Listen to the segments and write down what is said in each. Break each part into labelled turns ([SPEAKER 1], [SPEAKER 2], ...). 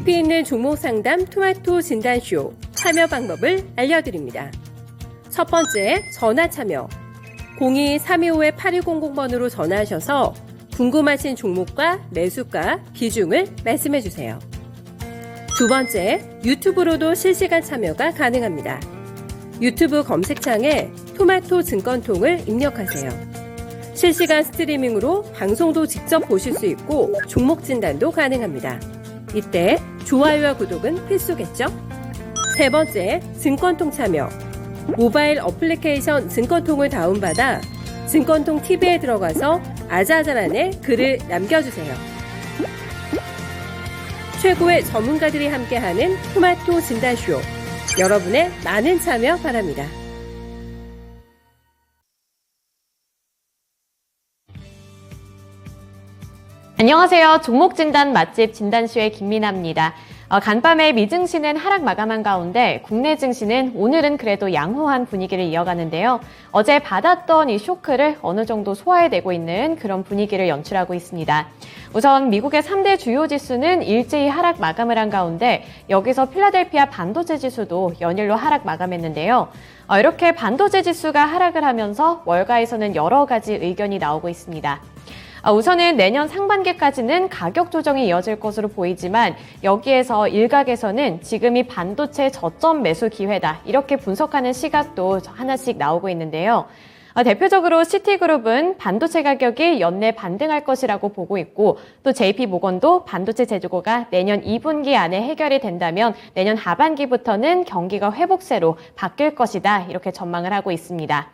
[SPEAKER 1] 깊이 있는 종목 상담 토마토 진단쇼 참여 방법을 알려드립니다. 첫 번째, 전화 참여. 02-325-8200번으로 전화하셔서 궁금하신 종목과 매수가, 비중을 말씀해주세요. 두 번째, 유튜브로도 실시간 참여가 가능합니다. 유튜브 검색창에 토마토 증권통을 입력하세요. 실시간 스트리밍으로 방송도 직접 보실 수 있고 종목 진단도 가능합니다. 이때 좋아요와 구독은 필수겠죠? 세 번째, 증권통 참여. 모바일 어플리케이션 증권통을 다운받아 증권통 TV에 들어가서 아자아자란에 글을 남겨주세요. 최고의 전문가들이 함께하는 토마토 진단쇼. 여러분의 많은 참여 바랍니다.
[SPEAKER 2] 안녕하세요. 종목진단 맛집 진단쇼의 김민아입니다. 간밤에 미증시는 하락 마감한 가운데 국내 증시는 오늘은 그래도 양호한 분위기를 이어가는데요. 어제 받았던 이 쇼크를 어느 정도 소화해내고 있는 그런 분위기를 연출하고 있습니다. 우선 미국의 3대 주요 지수는 일제히 하락 마감을 한 가운데 여기서 필라델피아 반도체 지수도 연일로 하락 마감했는데요. 이렇게 반도체 지수가 하락을 하면서 월가에서는 여러 가지 의견이 나오고 있습니다. 우선은 내년 상반기까지는 가격 조정이 이어질 것으로 보이지만 여기에서 일각에서는 지금이 반도체 저점 매수 기회다 이렇게 분석하는 시각도 하나씩 나오고 있는데요. 대표적으로 시티그룹은 반도체 가격이 연내 반등할 것이라고 보고 있고 또 JP모건도 반도체 재고가 내년 2분기 안에 해결이 된다면 내년 하반기부터는 경기가 회복세로 바뀔 것이다 이렇게 전망을 하고 있습니다.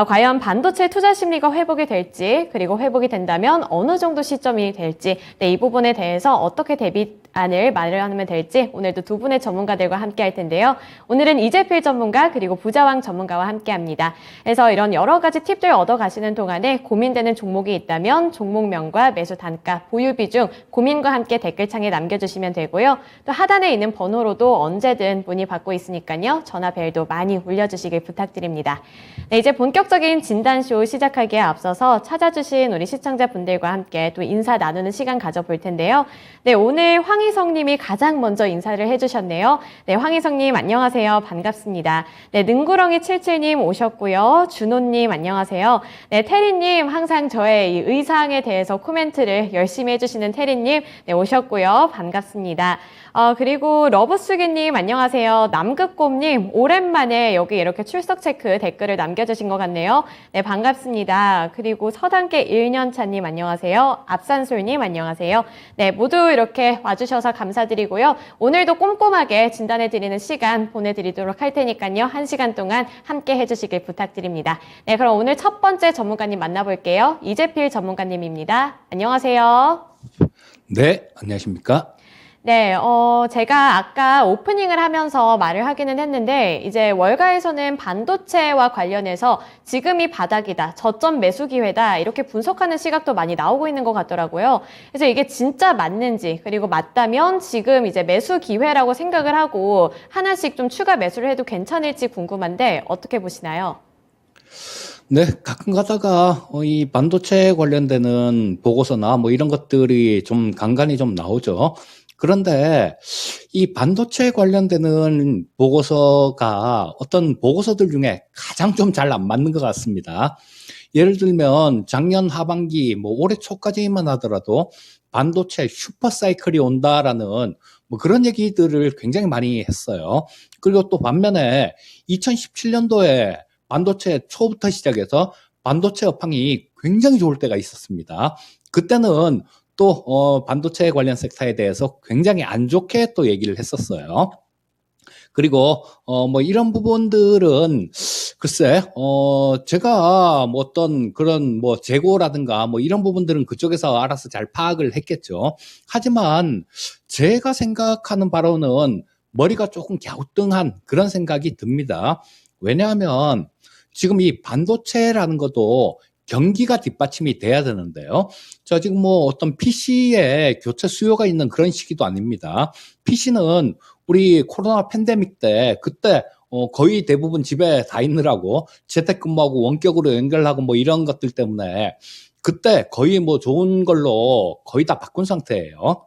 [SPEAKER 2] 과연 반도체 투자 심리가 회복이 될지 그리고 회복이 된다면 어느 정도 시점이 될지 이 부분에 대해서 어떻게 대비안을 마련하면 될지 오늘도 두 분의 전문가들과 함께 할 텐데요. 오늘은 이재필 전문가 그리고 부자왕 전문가와 함께 합니다. 그래서 이런 여러 가지 팁들 얻어가시는 동안에 고민되는 종목이 있다면 종목명과 매수 단가, 보유 비중, 고민과 함께 댓글창에 남겨주시면 되고요. 또 하단에 있는 번호로도 언제든 문의 받고 있으니까요. 전화벨도 많이 울려주시길 부탁드립니다. 네, 이제 본격적인 진단쇼 시작하기에 앞서서 찾아주신 우리 시청자분들과 함께 또 인사 나누는 시간 가져볼 텐데요. 네, 오늘 황희성 님이 가장 먼저 인사를 해주셨네요. 네, 황희성 님 안녕하세요. 반갑습니다. 네, 능구렁이 77님 오셨고요. 준호님 안녕하세요. 네, 태리님 항상 저의 이 의상에 대해서 코멘트를 열심히 해주시는 태리님 네, 오셨고요. 반갑습니다. 그리고 러브수기님 안녕하세요. 남극곰님 오랜만에 여기 이렇게 출석 체크 댓글을 남겨주신 것 같네요. 네, 반갑습니다. 그리고 서당계 1년차님 안녕하세요. 앞산솔님 안녕하세요. 네, 모두 이렇게 와주셔서 감사드리고요. 오늘도 꼼꼼하게 진단해드리는 시간 보내드리도록 할 테니까요. 1시간 동안 함께 해주시길 부탁드립니다. 네, 그럼 오늘 첫 번째 전문가님 만나볼게요. 이재필 전문가님입니다. 안녕하세요.
[SPEAKER 3] 네, 안녕하십니까?
[SPEAKER 2] 네, 제가 아까 오프닝을 하면서 말을 하기는 했는데 이제 월가에서는 반도체와 관련해서 지금이 바닥이다, 저점 매수 기회다 이렇게 분석하는 시각도 많이 나오고 있는 것 같더라고요. 그래서 이게 진짜 맞는지 그리고 맞다면 지금 이제 매수 기회라고 생각을 하고 하나씩 좀 추가 매수를 해도 괜찮을지 궁금한데 어떻게 보시나요?
[SPEAKER 3] 네, 가끔 가다가 이 반도체 관련되는 보고서나 뭐 이런 것들이 좀 간간히 좀 나오죠. 그런데 이 반도체 관련되는 보고서가 어떤 보고서들 중에 가장 좀 잘 안 맞는 것 같습니다. 예를 들면 작년 하반기 뭐 올해 초까지만 하더라도 반도체 슈퍼사이클이 온다라는 뭐 그런 얘기들을 굉장히 많이 했어요. 그리고 또 반면에 2017년도에 반도체 초부터 시작해서 반도체 업황이 굉장히 좋을 때가 있었습니다. 그때는 또 반도체 관련 섹터에 대해서 굉장히 안 좋게 또 얘기를 했었어요. 그리고 뭐 이런 부분들은 글쎄 제가 뭐 어떤 그런 뭐 재고라든가 뭐 이런 부분들은 그쪽에서 알아서 잘 파악을 했겠죠. 하지만 제가 생각하는 바로는 머리가 조금 갸우뚱한 그런 생각이 듭니다. 왜냐하면 지금 이 반도체라는 것도 경기가 뒷받침이 돼야 되는데요. 저 지금 뭐 어떤 PC에 교체 수요가 있는 그런 시기도 아닙니다. PC는 우리 코로나 팬데믹 때 그때 거의 대부분 집에 다 있느라고 재택근무하고 원격으로 연결하고 뭐 이런 것들 때문에 그때 거의 뭐 좋은 걸로 거의 다 바꾼 상태예요.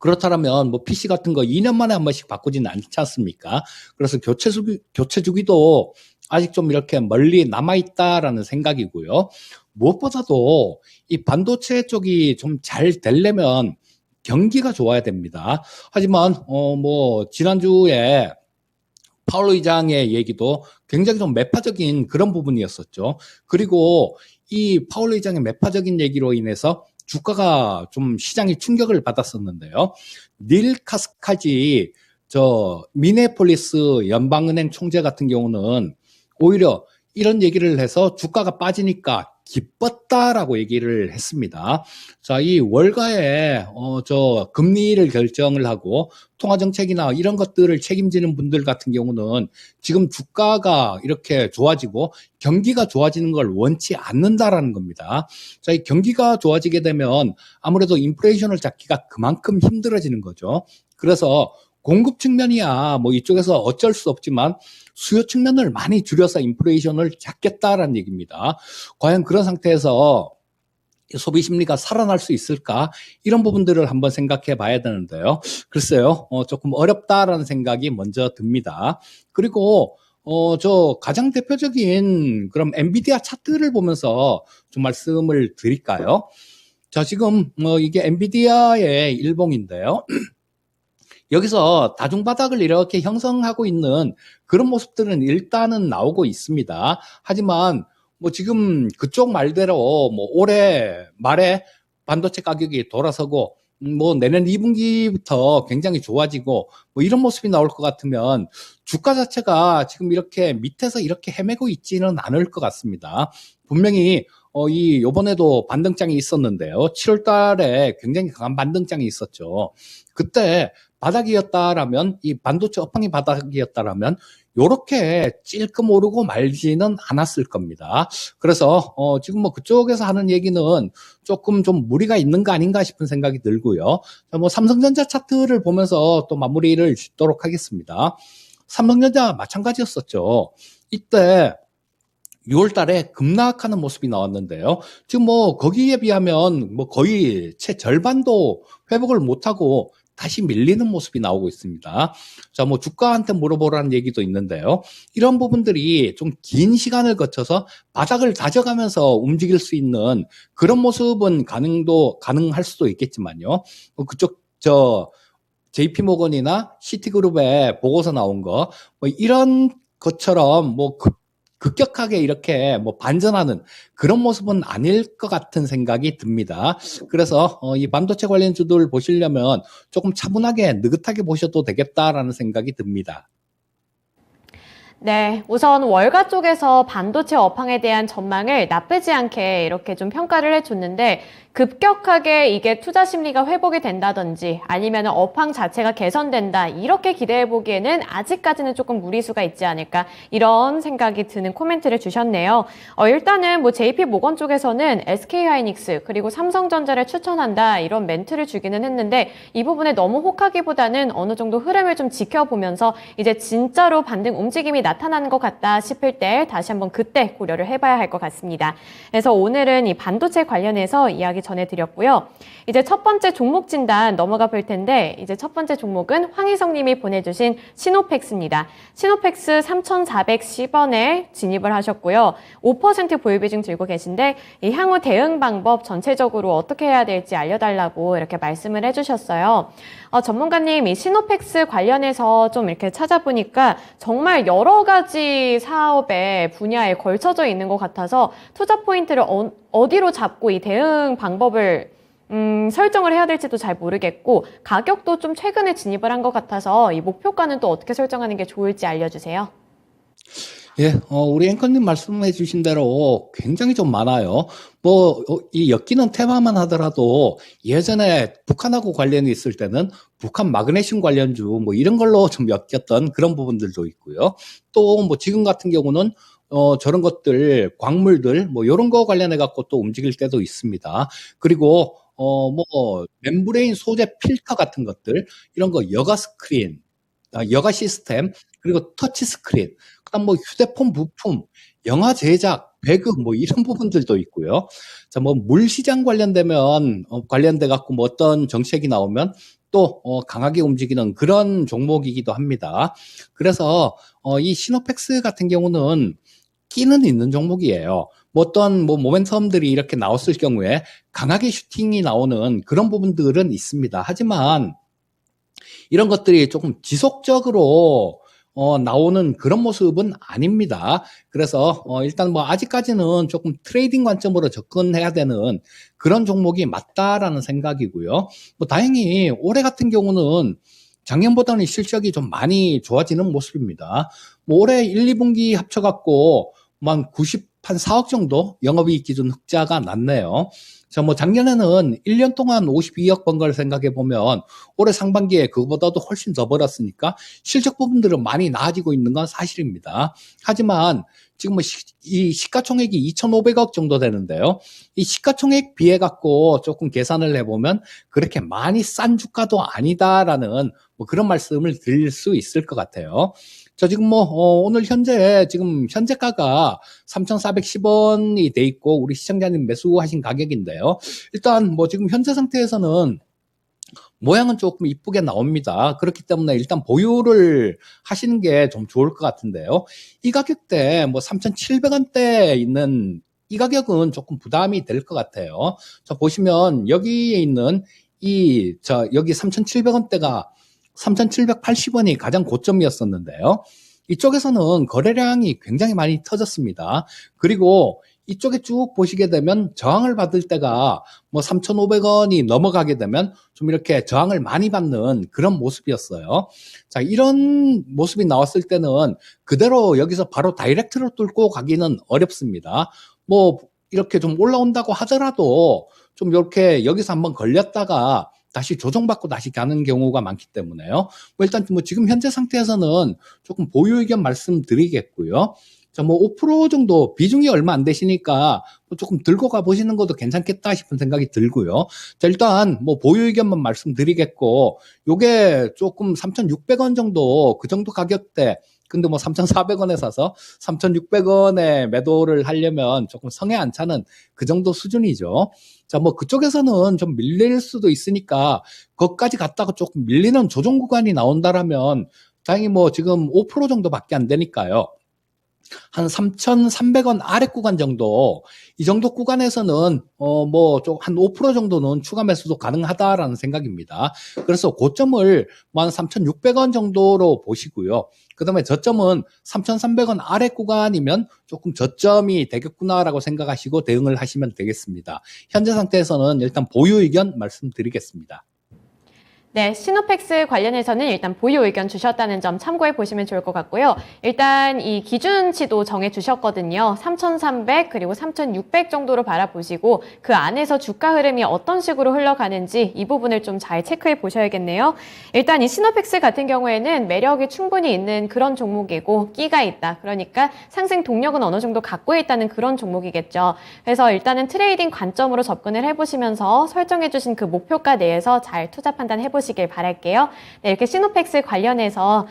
[SPEAKER 3] 그렇다면 뭐 PC 같은 거 2년 만에 한 번씩 바꾸지는 않지 않습니까? 그래서 교체 주기도 아직 좀 이렇게 멀리 남아있다라는 생각이고요. 무엇보다도 이 반도체 쪽이 좀 잘 되려면 경기가 좋아야 됩니다. 하지만 뭐 지난주에 파월 의장의 얘기도 굉장히 좀 매파적인 그런 부분이었었죠. 그리고 이 파월 의장의 매파적인 얘기로 인해서 주가가 좀 시장이 충격을 받았었는데요. 닐 카스카지 미네폴리스 연방은행 총재 같은 경우는 오히려 이런 얘기를 해서 주가가 빠지니까 기뻤다라고 얘기를 했습니다. 자, 이 월가에 금리를 결정을 하고 통화 정책이나 이런 것들을 책임지는 분들 같은 경우는 지금 주가가 이렇게 좋아지고 경기가 좋아지는 걸 원치 않는다라는 겁니다. 자, 이 경기가 좋아지게 되면 아무래도 인플레이션을 잡기가 그만큼 힘들어지는 거죠. 그래서 공급 측면이야 뭐 이쪽에서 어쩔 수 없지만 수요 측면을 많이 줄여서 인플레이션을 잡겠다라는 얘기입니다. 과연 그런 상태에서 소비 심리가 살아날 수 있을까? 이런 부분들을 한번 생각해 봐야 되는데요. 글쎄요, 조금 어렵다라는 생각이 먼저 듭니다. 그리고 가장 대표적인 그럼 엔비디아 차트를 보면서 좀 말씀을 드릴까요? 자, 지금 이게 엔비디아의 일봉인데요. 여기서 다중바닥을 이렇게 형성하고 있는 그런 모습들은 일단은 나오고 있습니다. 하지만 뭐 지금 그쪽 말대로 뭐 올해 말에 반도체 가격이 돌아서고 뭐 내년 2분기부터 굉장히 좋아지고 뭐 이런 모습이 나올 것 같으면 주가 자체가 지금 이렇게 밑에서 이렇게 헤매고 있지는 않을 것 같습니다. 분명히 요번에도 반등장이 있었는데요. 7월 달에 굉장히 강한 반등장이 있었죠. 그때 바닥이었다라면, 이 반도체 업황이 바닥이었다라면, 요렇게 찔끔 오르고 말지는 않았을 겁니다. 그래서, 지금 뭐 그쪽에서 하는 얘기는 조금 좀 무리가 있는 거 아닌가 싶은 생각이 들고요. 뭐 삼성전자 차트를 보면서 또 마무리를 짓도록 하겠습니다. 삼성전자 마찬가지였었죠. 이때 6월 달에 급락하는 모습이 나왔는데요. 지금 뭐 거기에 비하면 뭐 거의 채 절반도 회복을 못하고 다시 밀리는 모습이 나오고 있습니다. 자, 뭐 주가한테 물어보라는 얘기도 있는데요. 이런 부분들이 좀 긴 시간을 거쳐서 바닥을 다져가면서 움직일 수 있는 그런 모습은 가능할 수도 있겠지만요. 그쪽 JP모건이나 시티그룹의 보고서 나온 거, 뭐 이런 것처럼 뭐 급격하게 이렇게 뭐 반전하는 그런 모습은 아닐 것 같은 생각이 듭니다. 그래서 이 반도체 관련주들 보시려면 조금 차분하게 느긋하게 보셔도 되겠다라는 생각이 듭니다.
[SPEAKER 2] 네, 우선 월가 쪽에서 반도체 업황에 대한 전망을 나쁘지 않게 이렇게 좀 평가를 해줬는데 급격하게 이게 투자 심리가 회복이 된다든지 아니면 업황 자체가 개선된다 이렇게 기대해 보기에는 아직까지는 조금 무리수가 있지 않을까 이런 생각이 드는 코멘트를 주셨네요. 일단은 뭐 JP모건 쪽에서는 SK하이닉스 그리고 삼성전자를 추천한다 이런 멘트를 주기는 했는데 이 부분에 너무 혹하기보다는 어느 정도 흐름을 좀 지켜보면서 이제 진짜로 반등 움직임이 나타나는 것 같다 싶을 때 다시 한번 그때 고려를 해봐야 할 것 같습니다. 그래서 오늘은 이 반도체 관련해서 이야기 전해드렸고요. 이제 첫 번째 종목 진단 넘어가 볼 텐데 이제 첫 번째 종목은 황희성 님이 보내주신 시노펙스입니다. 시노펙스 3,410원에 진입을 하셨고요. 5% 보유 비중 들고 계신데 이 향후 대응 방법 전체적으로 어떻게 해야 될지 알려달라고 이렇게 말씀을 해주셨어요. 전문가님 이 시노펙스 관련해서 좀 이렇게 찾아보니까 정말 여러 가지 사업의 분야에 걸쳐져 있는 것 같아서 투자 포인트를 어디로 잡고 이 대응 방법을 설정을 해야 될지도 잘 모르겠고 가격도 좀 최근에 진입을 한 것 같아서 이 목표가는 또 어떻게 설정하는 게 좋을지 알려주세요.
[SPEAKER 3] 예, 우리 앵커님 말씀해 주신 대로 굉장히 좀 많아요. 이 엮이는 테마만 하더라도 예전에 북한하고 관련이 있을 때는 북한 마그네슘 관련주 뭐 이런 걸로 좀 엮였던 그런 부분들도 있고요. 또 뭐 지금 같은 경우는 저런 것들, 광물들, 뭐, 요런 거 관련해갖고 또 움직일 때도 있습니다. 그리고, 멤브레인 소재 필터 같은 것들, 이런 거 여가 스크린, 여가 시스템, 그리고 터치 스크린, 그 다음 뭐 휴대폰 부품, 영화 제작, 배그, 뭐 이런 부분들도 있고요. 자, 뭐, 물 시장 관련돼갖고 뭐 어떤 정책이 나오면 또 강하게 움직이는 그런 종목이기도 합니다. 그래서 이 시노펙스 같은 경우는 끼는 있는 종목이에요. 뭐 어떤 모멘텀들이 이렇게 나왔을 경우에 강하게 슈팅이 나오는 그런 부분들은 있습니다. 하지만 이런 것들이 조금 지속적으로 나오는 그런 모습은 아닙니다. 그래서 일단 뭐 아직까지는 조금 트레이딩 관점으로 접근해야 되는 그런 종목이 맞다라는 생각이고요. 뭐 다행히 올해 같은 경우는 작년보다는 실적이 좀 많이 좋아지는 모습입니다. 뭐 올해 1, 2분기 합쳐갖고 한 4억 정도 영업이익 기준 흑자가 났네요. 뭐 작년에는 1년 동안 52억 번 걸 생각해 보면 올해 상반기에 그거보다도 훨씬 더 벌었으니까 실적 부분들은 많이 나아지고 있는 건 사실입니다. 하지만 지금 이 시가총액이 2,500억 정도 되는데요. 이 시가총액 비해 갖고 조금 계산을 해보면 그렇게 많이 싼 주가도 아니다라는 뭐 그런 말씀을 드릴 수 있을 것 같아요. 저 지금 오늘 지금 현재가가 3,410원이 돼 있고, 우리 시청자님 매수하신 가격인데요. 일단 지금 현재 상태에서는 모양은 조금 이쁘게 나옵니다. 그렇기 때문에 일단 보유를 하시는 게 좀 좋을 것 같은데요. 이 가격대 3,700원대에 있는 이 가격은 조금 부담이 될 것 같아요. 보시면 여기에 있는 여기 3,700원대가 3,780원이 가장 고점이었었는데요. 이쪽에서는 거래량이 굉장히 많이 터졌습니다. 그리고 이쪽에 쭉 보시게 되면 저항을 받을 때가 3,500원이 넘어가게 되면 좀 이렇게 저항을 많이 받는 그런 모습이었어요. 자, 이런 모습이 나왔을 때는 그대로 여기서 바로 다이렉트로 뚫고 가기는 어렵습니다. 이렇게 좀 올라온다고 하더라도 좀 이렇게 여기서 한번 걸렸다가 다시 조정받고 다시 가는 경우가 많기 때문에요. 일단 지금 현재 상태에서는 조금 보유 의견 말씀드리겠고요. 자, 5% 정도 비중이 얼마 안 되시니까 조금 들고 가 보시는 것도 괜찮겠다 싶은 생각이 들고요. 자, 일단 보유 의견만 말씀드리겠고, 요게 조금 3,600원 정도 그 정도 가격대. 근데 3,400원에 사서 3,600원에 매도를 하려면 조금 성에 안 차는 그 정도 수준이죠. 자, 그쪽에서는 좀 밀릴 수도 있으니까 거기까지 갔다가 조금 밀리는 조정 구간이 나온다라면 다행히 지금 5% 정도밖에 안 되니까요. 한 3,300원 아래 구간 정도, 이 정도 구간에서는 한 5% 정도는 추가 매수도 가능하다라는 생각입니다. 그래서 고점을 한 3,600원 정도로 보시고요. 그 다음에 저점은 3,300원 아래 구간이면 조금 저점이 되겠구나라고 생각하시고 대응을 하시면 되겠습니다. 현재 상태에서는 일단 보유 의견 말씀드리겠습니다.
[SPEAKER 2] 네, 시노펙스 관련해서는 일단 보유 의견 주셨다는 점 참고해 보시면 좋을 것 같고요. 일단 이 기준치도 정해 주셨거든요. 3,300 그리고 3,600 정도로 바라보시고 그 안에서 주가 흐름이 어떤 식으로 흘러가는지 이 부분을 좀 잘 체크해 보셔야겠네요. 일단 이 시노펙스 같은 경우에는 매력이 충분히 있는 그런 종목이고 끼가 있다. 그러니까 상승 동력은 어느 정도 갖고 있다는 그런 종목이겠죠. 그래서 일단은 트레이딩 관점으로 접근을 해보시면서 설정해 주신 그 목표가 내에서 잘 투자 판단해 보시길 바랄게요. 네, 이렇게 시노펙스 관련해서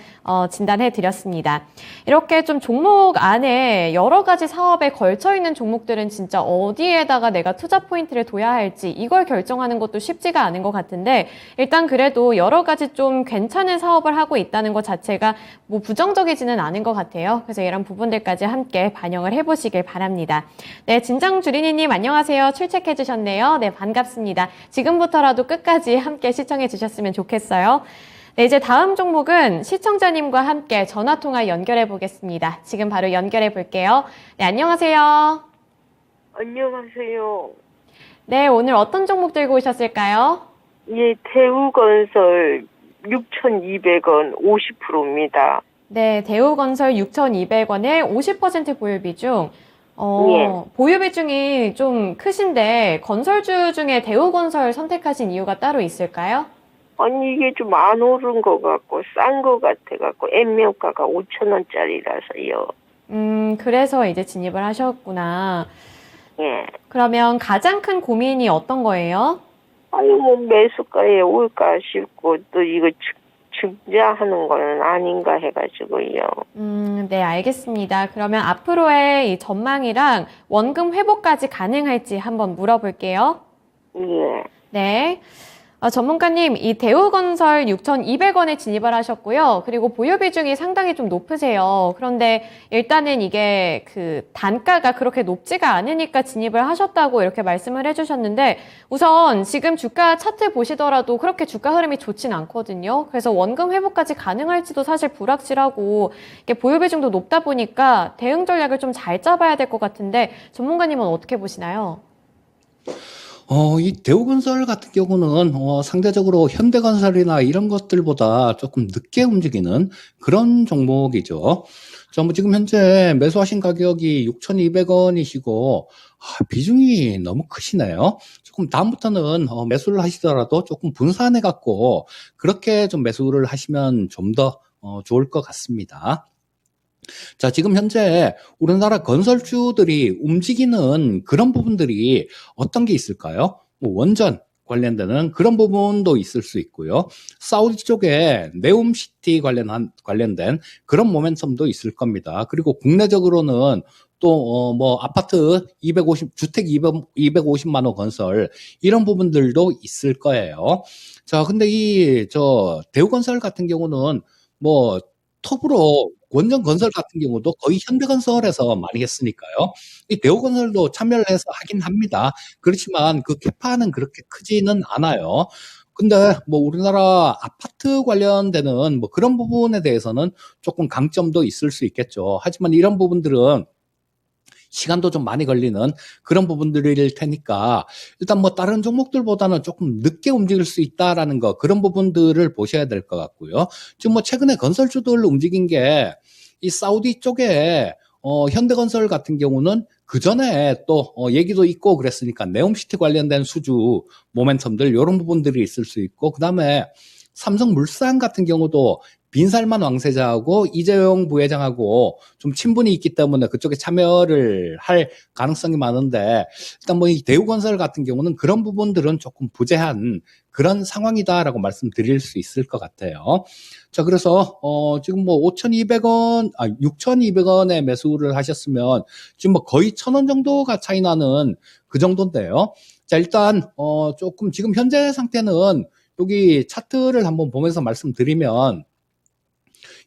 [SPEAKER 2] 진단해 드렸습니다. 이렇게 좀 종목 안에 여러 가지 사업에 걸쳐 있는 종목들은 진짜 어디에다가 내가 투자 포인트를 둬야 할지 이걸 결정하는 것도 쉽지가 않은 것 같은데 일단 그래도 여러 가지 좀 괜찮은 사업을 하고 있다는 것 자체가 부정적이지는 않은 것 같아요. 그래서 이런 부분들까지 함께 반영을 해보시길 바랍니다. 네, 진장주린이님 안녕하세요. 출첵해 주셨네요. 네, 반갑습니다. 지금부터라도 끝까지 함께 시청해 주셨으면 좋겠어요. 네, 이제 다음 종목은 시청자님과 함께 전화통화 연결해 보겠습니다. 지금 바로 연결해 볼게요. 네, 안녕하세요.
[SPEAKER 4] 안녕하세요.
[SPEAKER 2] 네, 오늘 어떤 종목 들고 오셨을까요?
[SPEAKER 4] 예, 대우건설 6,200원 50%입니다.
[SPEAKER 2] 네, 대우건설 6,200원에 50% 보유 비중.
[SPEAKER 4] 예.
[SPEAKER 2] 보유 비중이 좀 크신데 건설주 중에 대우건설 선택하신 이유가 따로 있을까요?
[SPEAKER 4] 아니, 이게 좀 안 오른 것 같고 싼 것 같아갖고 N명가가 5,000원짜리라서요.
[SPEAKER 2] 그래서 이제 진입을 하셨구나.
[SPEAKER 4] 예.
[SPEAKER 2] 그러면 가장 큰 고민이 어떤 거예요?
[SPEAKER 4] 아니, 매수가에 올까 싶고 또 이거 증자하는 거는 아닌가 해가지고요.
[SPEAKER 2] 네, 알겠습니다. 그러면 앞으로의 이 전망이랑 원금 회복까지 가능할지 한번 물어볼게요.
[SPEAKER 4] 예.
[SPEAKER 2] 네. 전문가님, 이 대우건설 6,200원에 진입을 하셨고요. 그리고 보유 비중이 상당히 좀 높으세요. 그런데 일단은 이게 그 단가가 그렇게 높지가 않으니까 진입을 하셨다고 이렇게 말씀을 해주셨는데, 우선 지금 주가 차트 보시더라도 그렇게 주가 흐름이 좋진 않거든요. 그래서 원금 회복까지 가능할지도 사실 불확실하고, 이게 보유 비중도 높다 보니까 대응 전략을 좀 잘 짜봐야 될 것 같은데, 전문가님은 어떻게 보시나요?
[SPEAKER 3] 이 대우건설 같은 경우는 상대적으로 현대건설이나 이런 것들보다 조금 늦게 움직이는 그런 종목이죠. 자, 뭐 지금 현재 매수하신 가격이 6,200원이시고 비중이 너무 크시네요. 조금 다음부터는 매수를 하시더라도 조금 분산해 갖고 그렇게 좀 매수를 하시면 좀 더 좋을 것 같습니다. 자, 지금 현재 우리나라 건설주들이 움직이는 그런 부분들이 어떤 게 있을까요? 뭐 원전 관련되는 그런 부분도 있을 수 있고요. 사우디 쪽에 네옴시티 관련된 그런 모멘텀도 있을 겁니다. 그리고 국내적으로는 또, 뭐, 아파트 주택 250만 호 건설, 이런 부분들도 있을 거예요. 자, 근데 대우건설 같은 경우는 뭐, 톱으로 원전 건설 같은 경우도 거의 현대건설에서 많이 했으니까요. 이 대우건설도 참여를 해서 하긴 합니다. 그렇지만 그 캐파는 그렇게 크지는 않아요. 근데 뭐 우리나라 아파트 관련되는 뭐 그런 부분에 대해서는 조금 강점도 있을 수 있겠죠. 하지만 이런 부분들은 시간도 좀 많이 걸리는 그런 부분들일 테니까 일단 뭐 다른 종목들보다는 조금 늦게 움직일 수 있다라는 거, 그런 부분들을 보셔야 될 것 같고요. 지금 뭐 최근에 건설주들 움직인 게 이 사우디 쪽에 현대건설 같은 경우는 그 전에 또 얘기도 있고 그랬으니까 네옴시티 관련된 수주 모멘텀들 이런 부분들이 있을 수 있고, 그다음에 삼성물산 같은 경우도 빈살만 왕세자하고 이재용 부회장하고 좀 친분이 있기 때문에 그쪽에 참여를 할 가능성이 많은데, 일단 뭐 이 대우건설 같은 경우는 그런 부분들은 조금 부재한 그런 상황이다라고 말씀드릴 수 있을 것 같아요. 자, 그래서 지금 뭐 6,200원에 매수를 하셨으면 지금 뭐 거의 1,000원 정도가 차이 나는 그 정도인데요. 자, 일단 조금 지금 현재 상태는 여기 차트를 한번 보면서 말씀드리면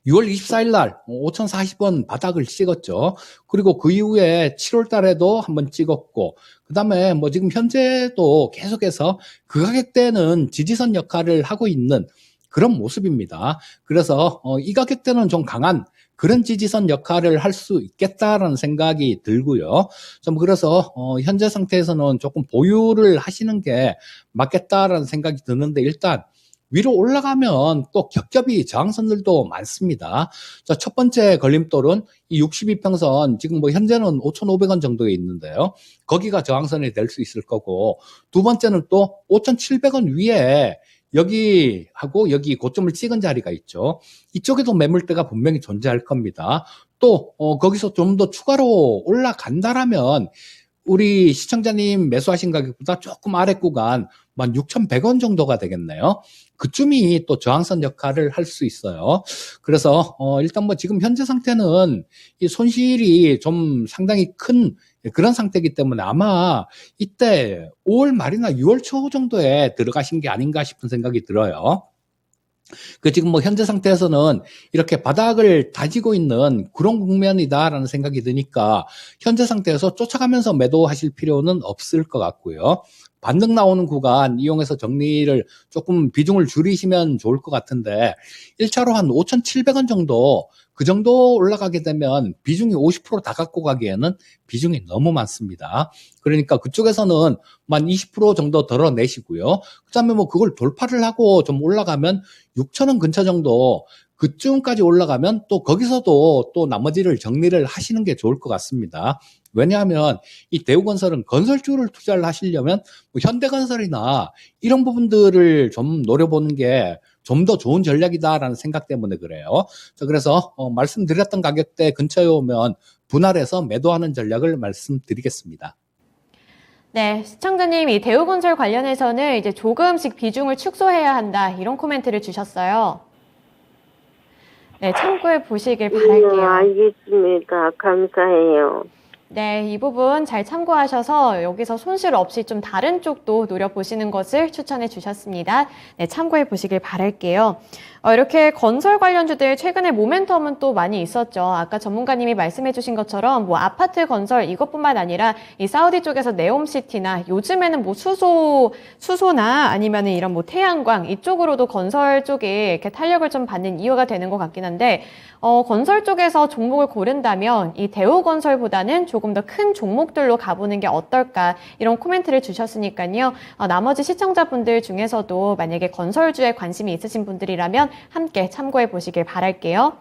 [SPEAKER 3] 6월 24일 날 5,040원 바닥을 찍었죠. 그리고 그 이후에 7월 달에도 한번 찍었고, 그 다음에 뭐 지금 현재도 계속해서 그 가격대는 지지선 역할을 하고 있는 그런 모습입니다. 그래서 이 가격대는 좀 강한 그런 지지선 역할을 할 수 있겠다라는 생각이 들고요. 그래서 현재 상태에서는 조금 보유를 하시는 게 맞겠다라는 생각이 드는데, 일단 위로 올라가면 또 겹겹이 저항선들도 많습니다. 자, 첫 번째 걸림돌은 이 62평선, 지금 뭐 현재는 5,500원 정도에 있는데요. 거기가 저항선이 될 수 있을 거고, 두 번째는 또 5,700원 위에 여기하고 여기 고점을 찍은 자리가 있죠. 이쪽에도 매물대가 분명히 존재할 겁니다. 또 거기서 좀 더 추가로 올라간다라면 우리 시청자님 매수하신 가격보다 조금 아래 구간 16,100원 정도가 되겠네요. 그쯤이 또 저항선 역할을 할 수 있어요. 그래서 일단 뭐 지금 현재 상태는 이 손실이 좀 상당히 큰 그런 상태이기 때문에 아마 이때 5월 말이나 6월 초 정도에 들어가신 게 아닌가 싶은 생각이 들어요. 지금 뭐 현재 상태에서는 이렇게 바닥을 다지고 있는 그런 국면이다라는 생각이 드니까 현재 상태에서 쫓아가면서 매도하실 필요는 없을 것 같고요. 반등 나오는 구간 이용해서 정리를 조금 비중을 줄이시면 좋을 것 같은데, 1차로 한 5,700원 정도, 그 정도 올라가게 되면 비중이 50% 다 갖고 가기에는 비중이 너무 많습니다. 그러니까 그쪽에서는 만 20% 정도 덜어내시고요. 그 다음에 뭐 그걸 돌파를 하고 좀 올라가면 6,000원 근처 정도, 그쯤까지 올라가면 또 거기서도 또 나머지를 정리를 하시는 게 좋을 것 같습니다. 왜냐하면 이 대우건설은 건설주를 투자를 하시려면 뭐 현대건설이나 이런 부분들을 좀 노려보는 게 좀 더 좋은 전략이다라는 생각 때문에 그래요. 자, 그래서 말씀드렸던 가격대 근처에 오면 분할해서 매도하는 전략을 말씀드리겠습니다.
[SPEAKER 2] 네, 시청자님, 이 대우건설 관련해서는 이제 조금씩 비중을 축소해야 한다, 이런 코멘트를 주셨어요. 네, 참고해 보시길 바랄게요.
[SPEAKER 4] 알겠습니다. 감사해요.
[SPEAKER 2] 네, 이 부분 잘 참고하셔서 여기서 손실 없이 좀 다른 쪽도 노려보시는 것을 추천해 주셨습니다. 네, 참고해 보시길 바랄게요. 이렇게 건설 관련주들 최근에 모멘텀은 또 많이 있었죠. 아까 전문가님이 말씀해 주신 것처럼 뭐 아파트 건설 이것뿐만 아니라 이 사우디 쪽에서 네옴시티나 요즘에는 뭐 수소나 아니면은 이런 뭐 태양광 이쪽으로도 건설 쪽에 이렇게 탄력을 좀 받는 이유가 되는 것 같긴 한데 건설 쪽에서 종목을 고른다면 이 대우건설보다는 조금 더 큰 종목들로 가보는 게 어떨까 이런 코멘트를 주셨으니까요. 나머지 시청자분들 중에서도 만약에 건설주에 관심이 있으신 분들이라면 함께 참고해 보시길 바랄게요.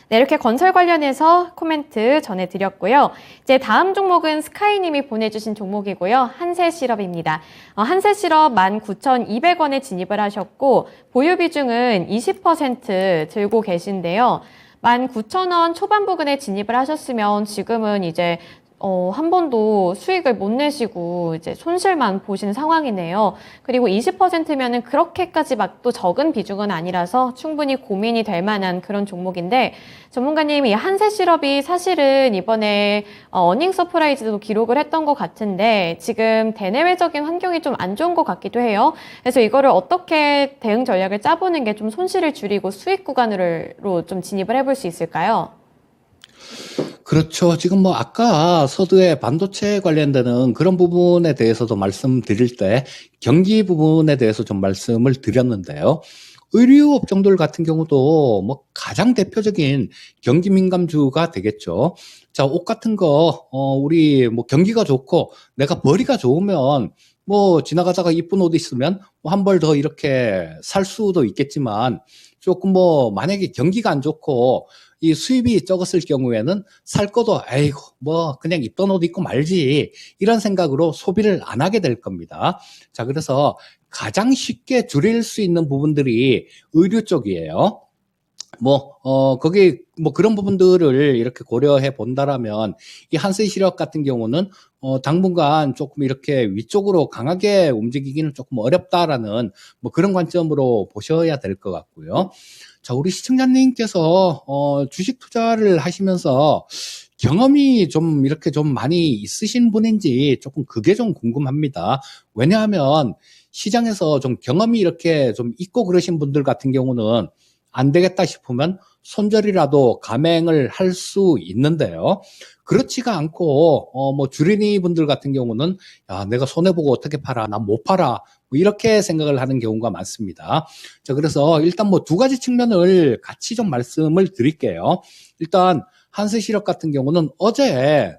[SPEAKER 2] 네, 이렇게 건설 관련해서 코멘트 전해드렸고요. 이제 다음 종목은 스카이님이 보내주신 종목이고요. 한세실업입니다. 한세실업 19,200원에 진입을 하셨고 보유 비중은 20% 들고 계신데요. 19,000원 초반 부근에 진입을 하셨으면 지금은 이제 한 번도 수익을 못 내시고 이제 손실만 보신 상황이네요. 그리고 20%면은 그렇게까지 막 또 적은 비중은 아니라서 충분히 고민이 될 만한 그런 종목인데 전문가님 이 한세실업이 사실은 이번에 어닝 서프라이즈도 기록을 했던 것 같은데 지금 대내외적인 환경이 좀 안 좋은 것 같기도 해요. 그래서 이거를 어떻게 대응 전략을 짜보는 게 좀 손실을 줄이고 수익 구간으로 좀 진입을 해볼 수 있을까요?
[SPEAKER 3] 그렇죠. 지금 뭐 아까 서두에 반도체 관련되는 그런 부분에 대해서도 말씀드릴 때 경기 부분에 대해서 좀 말씀을 드렸는데요. 의류 업종들 같은 경우도 뭐 가장 대표적인 경기 민감주가 되겠죠. 자, 옷 같은 거, 우리 뭐 경기가 좋고 내가 벌이가 좋으면 뭐 지나가다가 이쁜 옷 있으면 뭐 한 벌 더 이렇게 살 수도 있겠지만 조금 뭐 만약에 경기가 안 좋고 이 수입이 적었을 경우에는 살 거도 에이고 뭐 그냥 입던 옷 입고 말지 이런 생각으로 소비를 안 하게 될 겁니다. 자, 그래서 가장 쉽게 줄일 수 있는 부분들이 의류 쪽이에요. 거기 뭐 그런 부분들을 이렇게 고려해 본다라면 이 한세실업 같은 경우는 당분간 조금 이렇게 위쪽으로 강하게 움직이기는 조금 어렵다라는 뭐 그런 관점으로 보셔야 될 것 같고요. 자, 우리 시청자님께서 주식 투자를 하시면서 경험이 좀 이렇게 좀 많이 있으신 분인지 조금 그게 좀 궁금합니다. 왜냐하면 시장에서 좀 경험이 이렇게 좀 있고 그러신 분들 같은 경우는 안 되겠다 싶으면 손절이라도 감행을 할 수 있는데요. 그렇지가 않고 뭐 주린이 분들 같은 경우는 야, 내가 손해보고 어떻게 팔아? 난 못 팔아. 뭐 이렇게 생각을 하는 경우가 많습니다. 자, 그래서 일단 뭐 두 가지 측면을 같이 좀 말씀을 드릴게요. 일단 한세실업 같은 경우는 어제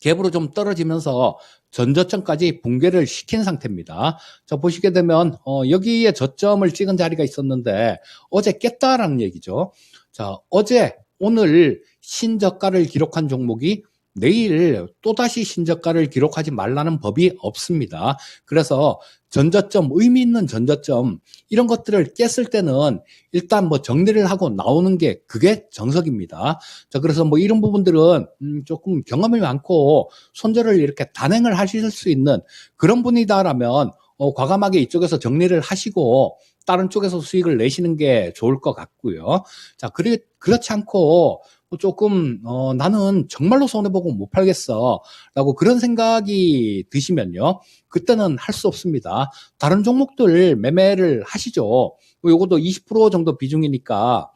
[SPEAKER 3] 갭으로 좀 떨어지면서 전저점까지 붕괴를 시킨 상태입니다. 자, 보시게 되면 여기에 저점을 찍은 자리가 있었는데 어제 깼다라는 얘기죠. 자, 어제 오늘 신저가를 기록한 종목이 내일 또다시 신저가를 기록하지 말라는 법이 없습니다. 그래서 전저점, 의미 있는 전저점 이런 것들을 깼을 때는 일단 뭐 정리를 하고 나오는 게 그게 정석입니다. 자, 그래서 뭐 이런 부분들은 조금 경험이 많고 손절을 이렇게 단행을 하실 수 있는 그런 분이다라면 과감하게 이쪽에서 정리를 하시고 다른 쪽에서 수익을 내시는 게 좋을 것 같고요. 자, 그렇지 않고 조금 나는 정말로 손해보고 못 팔겠어 라고 그런 생각이 드시면요, 그때는 할 수 없습니다. 다른 종목들 매매를 하시죠. 요것도 20% 정도 비중이니까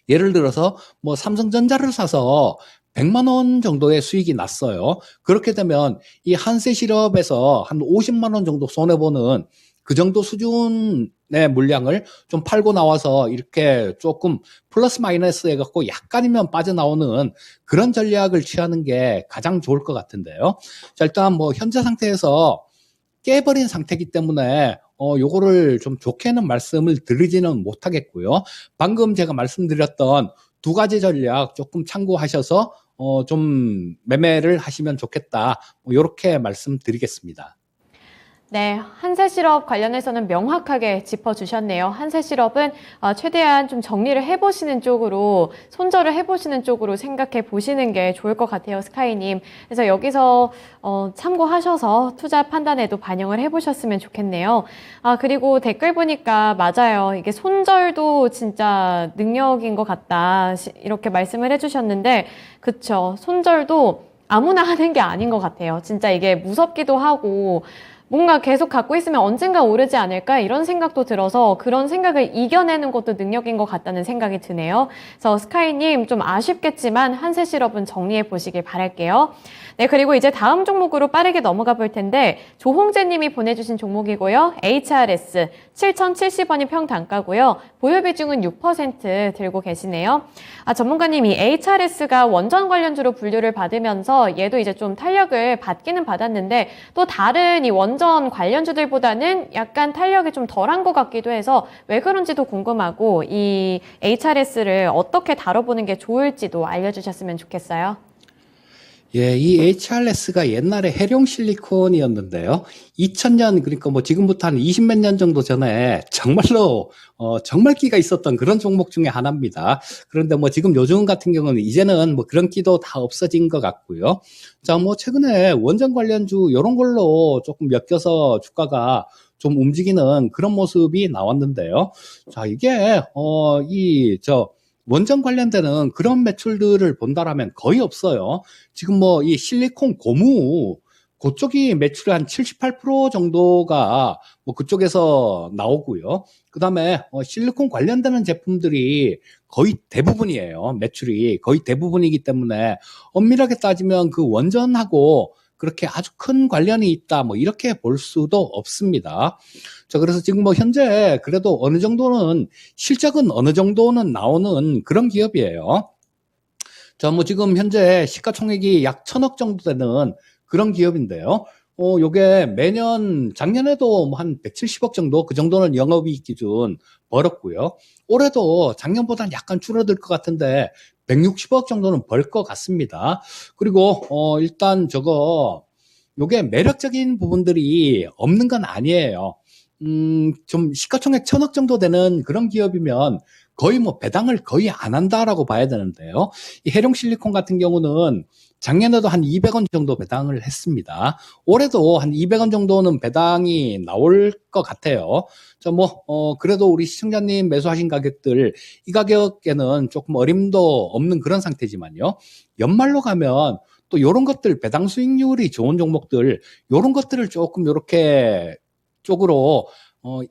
[SPEAKER 3] 예를 들어서 뭐 삼성전자를 사서 100만 원 정도의 수익이 났어요. 그렇게 되면 이 한세실업에서 한 50만 원 정도 손해보는 그 정도 수준의 물량을 좀 팔고 나와서 이렇게 조금 플러스 마이너스 해갖고 약간이면 빠져나오는 그런 전략을 취하는 게 가장 좋을 것 같은데요. 자, 일단 뭐 현재 상태에서 깨버린 상태이기 때문에 요거를 좀 좋게는 말씀을 드리지는 못하겠고요. 방금 제가 말씀드렸던 두 가지 전략 조금 참고하셔서 좀 매매를 하시면 좋겠다. 이렇게 말씀드리겠습니다.
[SPEAKER 2] 네, 한세실업 관련해서는 명확하게 짚어주셨네요. 한세실업은 최대한 좀 정리를 해보시는 쪽으로, 손절을 해보시는 쪽으로 생각해 보시는 게 좋을 것 같아요, 스카이님. 그래서 여기서 참고하셔서 투자 판단에도 반영을 해보셨으면 좋겠네요. 그리고 댓글 보니까 맞아요. 이게 손절도 진짜 능력인 것 같다. 이렇게 말씀을 해주셨는데, 그쵸. 손절도 아무나 하는 게 아닌 것 같아요. 진짜 이게 무섭기도 하고, 뭔가 계속 갖고 있으면 언젠가 오르지 않을까 이런 생각도 들어서 그런 생각을 이겨내는 것도 능력인 것 같다는 생각이 드네요. 그래서 스카이님 좀 아쉽겠지만 한세실업은 정리해 보시길 바랄게요. 네, 그리고 이제 다음 종목으로 빠르게 넘어가 볼 텐데 조홍재님이 보내주신 종목이고요. HRS 7,070원이 평단가고요. 보유 비중은 6% 들고 계시네요. 전문가님 이 HRS가 원전 관련주로 분류를 받으면서 얘도 이제 좀 탄력을 받기는 받았는데 또 다른 이 원전 관련주들보다는 약간 탄력이 좀 덜한 것 같기도 해서 왜 그런지도 궁금하고 이 HRS를 어떻게 다뤄보는 게 좋을지도 알려주셨으면 좋겠어요.
[SPEAKER 3] 예, 이 HRS가 옛날에 해룡 실리콘이었는데요. 2000년, 그러니까 뭐 지금부터 한 20 몇 년 정도 전에 정말로, 정말 끼가 있었던 그런 종목 중에 하나입니다. 그런데 뭐 지금 요즘 같은 경우는 이제는 뭐 그런 끼도 다 없어진 것 같고요. 자, 뭐 최근에 원전 관련주 이런 걸로 조금 엮여서 주가가 좀 움직이는 그런 모습이 나왔는데요. 자, 이게, 원전 관련되는 그런 매출들을 본다라면 거의 없어요. 지금 뭐 이 실리콘 고무 그쪽이 매출의 한 78% 정도가 뭐 그쪽에서 나오고요. 그다음에 실리콘 관련되는 제품들이 거의 대부분이에요. 매출이 거의 대부분이기 때문에 엄밀하게 따지면 그 원전하고 그렇게 아주 큰 관련이 있다 뭐 이렇게 볼 수도 없습니다. 자, 그래서 지금 뭐 현재 그래도 어느 정도는 실적은 어느 정도는 나오는 그런 기업이에요. 자, 뭐 지금 현재 시가총액이 약 1,000억 정도 되는 그런 기업인데요. 요게 매년 작년에도 뭐 한 170억 정도 그 정도는 영업이익 기준 벌었고요. 올해도 작년보다는 약간 줄어들 것 같은데 160억 정도는 벌 것 같습니다. 그리고 일단 요게 매력적인 부분들이 없는 건 아니에요. 좀 시가총액 1,000억 정도 되는 그런 기업이면 거의 뭐 배당을 거의 안 한다라고 봐야 되는데요. 이 해룡실리콘 같은 경우는 작년에도 한 200원 정도 배당을 했습니다. 올해도 한 200원 정도는 배당이 나올 것 같아요. 자, 그래도 우리 시청자님 매수하신 가격들, 이 가격에는 조금 어림도 없는 그런 상태지만요. 연말로 가면 또 이런 것들, 배당 수익률이 좋은 종목들, 이런 것들을 조금 이렇게 쪽으로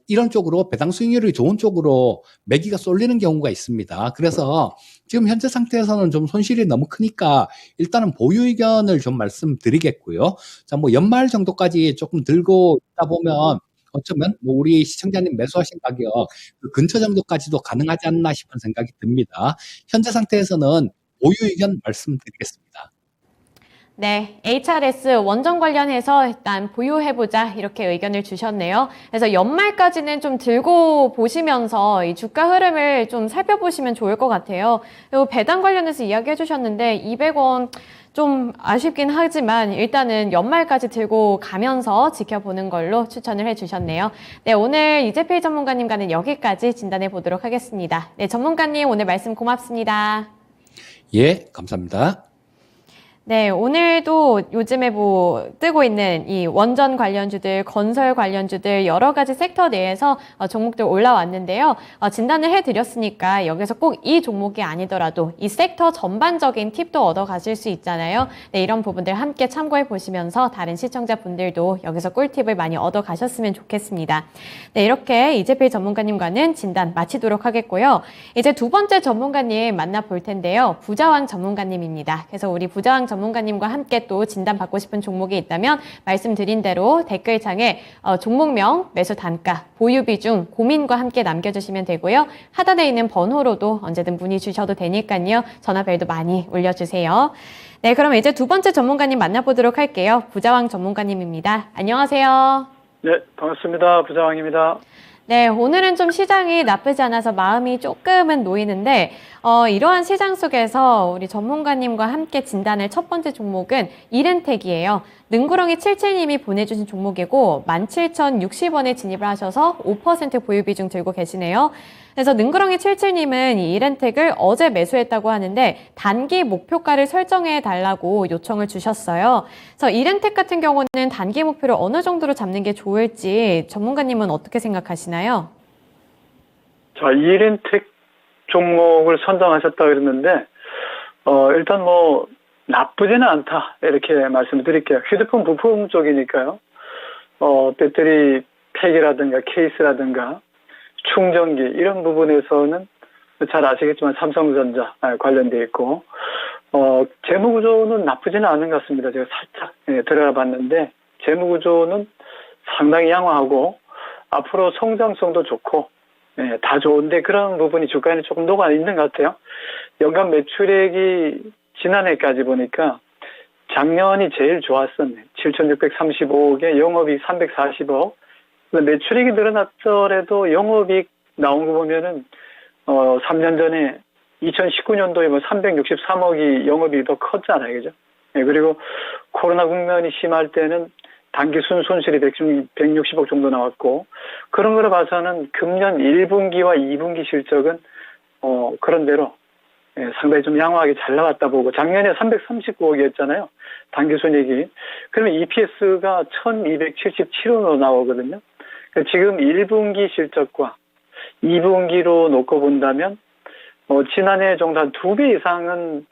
[SPEAKER 3] 이런 쪽으로 배당 수익률이 좋은 쪽으로 매기가 쏠리는 경우가 있습니다. 그래서 지금 현재 상태에서는 좀 손실이 너무 크니까 일단은 보유 의견을 좀 말씀드리겠고요. 자, 뭐 연말 정도까지 조금 들고 있다 보면 어쩌면 뭐 우리 시청자님 매수하신 가격 그 근처 정도까지도 가능하지 않나 싶은 생각이 듭니다. 현재 상태에서는 보유 의견 말씀드리겠습니다.
[SPEAKER 2] 네, HRS 원전 관련해서 일단 보유해보자 이렇게 의견을 주셨네요. 그래서 연말까지는 좀 들고 보시면서 이 주가 흐름을 좀 살펴보시면 좋을 것 같아요. 그리고 배당 관련해서 이야기해 주셨는데 200원 좀 아쉽긴 하지만 일단은 연말까지 들고 가면서 지켜보는 걸로 추천을 해주셨네요. 네, 오늘 이재필 전문가님과는 여기까지 진단해 보도록 하겠습니다. 네, 전문가님 오늘 말씀 고맙습니다.
[SPEAKER 3] 예, 감사합니다.
[SPEAKER 2] 네, 오늘도 요즘에 뜨고 있는 이 원전 관련주들, 건설 관련주들 여러 가지 섹터 내에서 종목들 올라왔는데요. 진단을 해드렸으니까 여기서 꼭 이 종목이 아니더라도 이 섹터 전반적인 팁도 얻어 가실 수 있잖아요. 네, 이런 부분들 함께 참고해 보시면서 다른 시청자분들도 여기서 꿀팁을 많이 얻어 가셨으면 좋겠습니다. 네, 이렇게 이재필 전문가님과는 진단 마치도록 하겠고요. 이제 두 번째 전문가님 만나볼 텐데요. 부자왕 전문가님입니다. 그래서 우리 부자왕 전문가님과 함께 또 진단받고 싶은 종목이 있다면 말씀드린 대로 댓글창에 종목명, 매수 단가, 보유 비중, 고민과 함께 남겨주시면 되고요. 하단에 있는 번호로도 언제든 문의 주셔도 되니까요. 전화벨도 많이 올려주세요. 네, 그럼 이제 두 번째 전문가님 만나보도록 할게요. 부자왕 전문가님입니다. 안녕하세요.
[SPEAKER 5] 네, 반갑습니다. 부자왕입니다.
[SPEAKER 2] 네, 오늘은 좀 시장이 나쁘지 않아서 마음이 조금은 놓이는데 이러한 시장 속에서 우리 전문가님과 함께 진단할 첫 번째 종목은 이렌텍이에요. 능구렁이 77님이 보내주신 종목이고 17,060원에 진입을 하셔서 5% 보유 비중 들고 계시네요. 그래서 능구렁이 77님은 이 이렌텍을 어제 매수했다고 하는데 단기 목표가를 설정해 달라고 요청을 주셨어요. 그래서 이렌텍 같은 경우는 단기 목표를 어느 정도로 잡는 게 좋을지 전문가님은 어떻게 생각하시나요?
[SPEAKER 5] 자, 이렌텍 종목을 선정하셨다 그랬는데, 일단 뭐, 나쁘지는 않다. 이렇게 말씀을 드릴게요. 휴대폰 부품 쪽이니까요. 배터리 팩이라든가 케이스라든가 충전기 이런 부분에서는 잘 아시겠지만 삼성전자 관련되어 있고, 재무구조는 나쁘지는 않은 것 같습니다. 제가 살짝 들어가 봤는데, 재무구조는 상당히 양호하고, 앞으로 성장성도 좋고, 다 좋은데 그런 부분이 주가에는 조금 녹아 있는 것 같아요. 연간 매출액이 지난해까지 보니까 작년이 제일 좋았었네. 7,635억에 영업이익 340억. 매출액이 늘어났더라도 영업이익 나온 거 보면은 3년 전에 2019년도에 뭐 363억이 영업이익이 더 컸잖아요. 그죠? 그리고 코로나 국면이 심할 때는 단기 순손실이 160억 정도 나왔고, 그런 거로 봐서는 금년 1분기와 2분기 실적은 그런대로 상당히 좀 양호하게 잘 나왔다 보고, 작년에 339억이었잖아요. 당기순이익이. 그러면 EPS가 1277원으로 나오거든요. 그러니까 지금 1분기 실적과 2분기로 놓고 본다면 지난해 정도 한 2배 이상은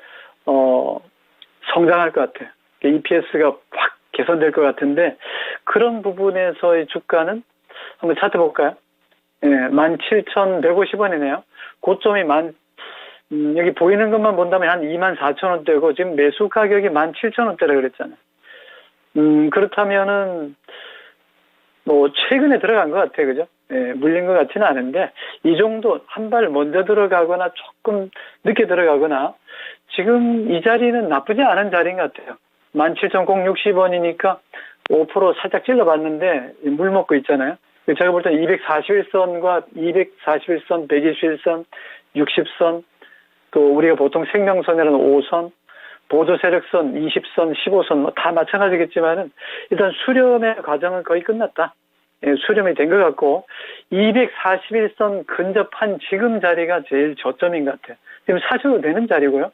[SPEAKER 5] 성장할 것 같아요. EPS가 확 개선될 것 같은데, 그런 부분에서의 주가는 한번 찾아볼까요? 17,150원이네요. 고점이 여기 보이는 것만 본다면 한 24,000원대고, 지금 매수 가격이 17,000원대라 그랬잖아요. 그렇다면은, 뭐, 최근에 들어간 것 같아요. 그죠? 물린 것 같지는 않은데, 이 정도 한 발 먼저 들어가거나 조금 늦게 들어가거나, 지금 이 자리는 나쁘지 않은 자리인 것 같아요. 17,060원이니까 5% 살짝 찔러봤는데 물 먹고 있잖아요. 제가 볼 때는 241선과 241선, 121선, 60선, 또 우리가 보통 생명선이라는 5선, 보조세력선, 20선, 15선 뭐 다 마찬가지겠지만은 일단 수렴의 과정은 거의 끝났다. 수렴이 된 것 같고, 241선 근접한 지금 자리가 제일 저점인 것 같아요. 지금 사셔도 되는 자리고요.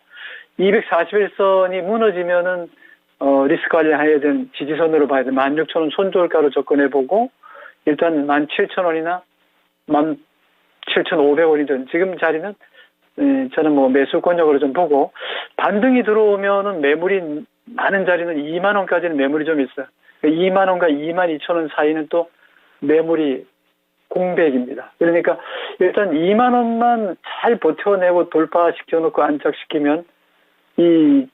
[SPEAKER 5] 241선이 무너지면은 리스크 관리해야 되는 지지선으로 봐야 돼. 16,000원 손절가로 접근해보고, 일단 17,000원이나 17,500원이든 지금 자리는 저는 뭐 매수 권역으로 좀 보고, 반등이 들어오면은 매물이 많은 자리는 2만 원까지는 매물이 좀 있어요. 2만 원과 2만 2천 원 사이는 또 매물이 공백입니다. 그러니까 일단 2만 원만 잘 버텨내고 돌파시켜놓고 안착시키면 이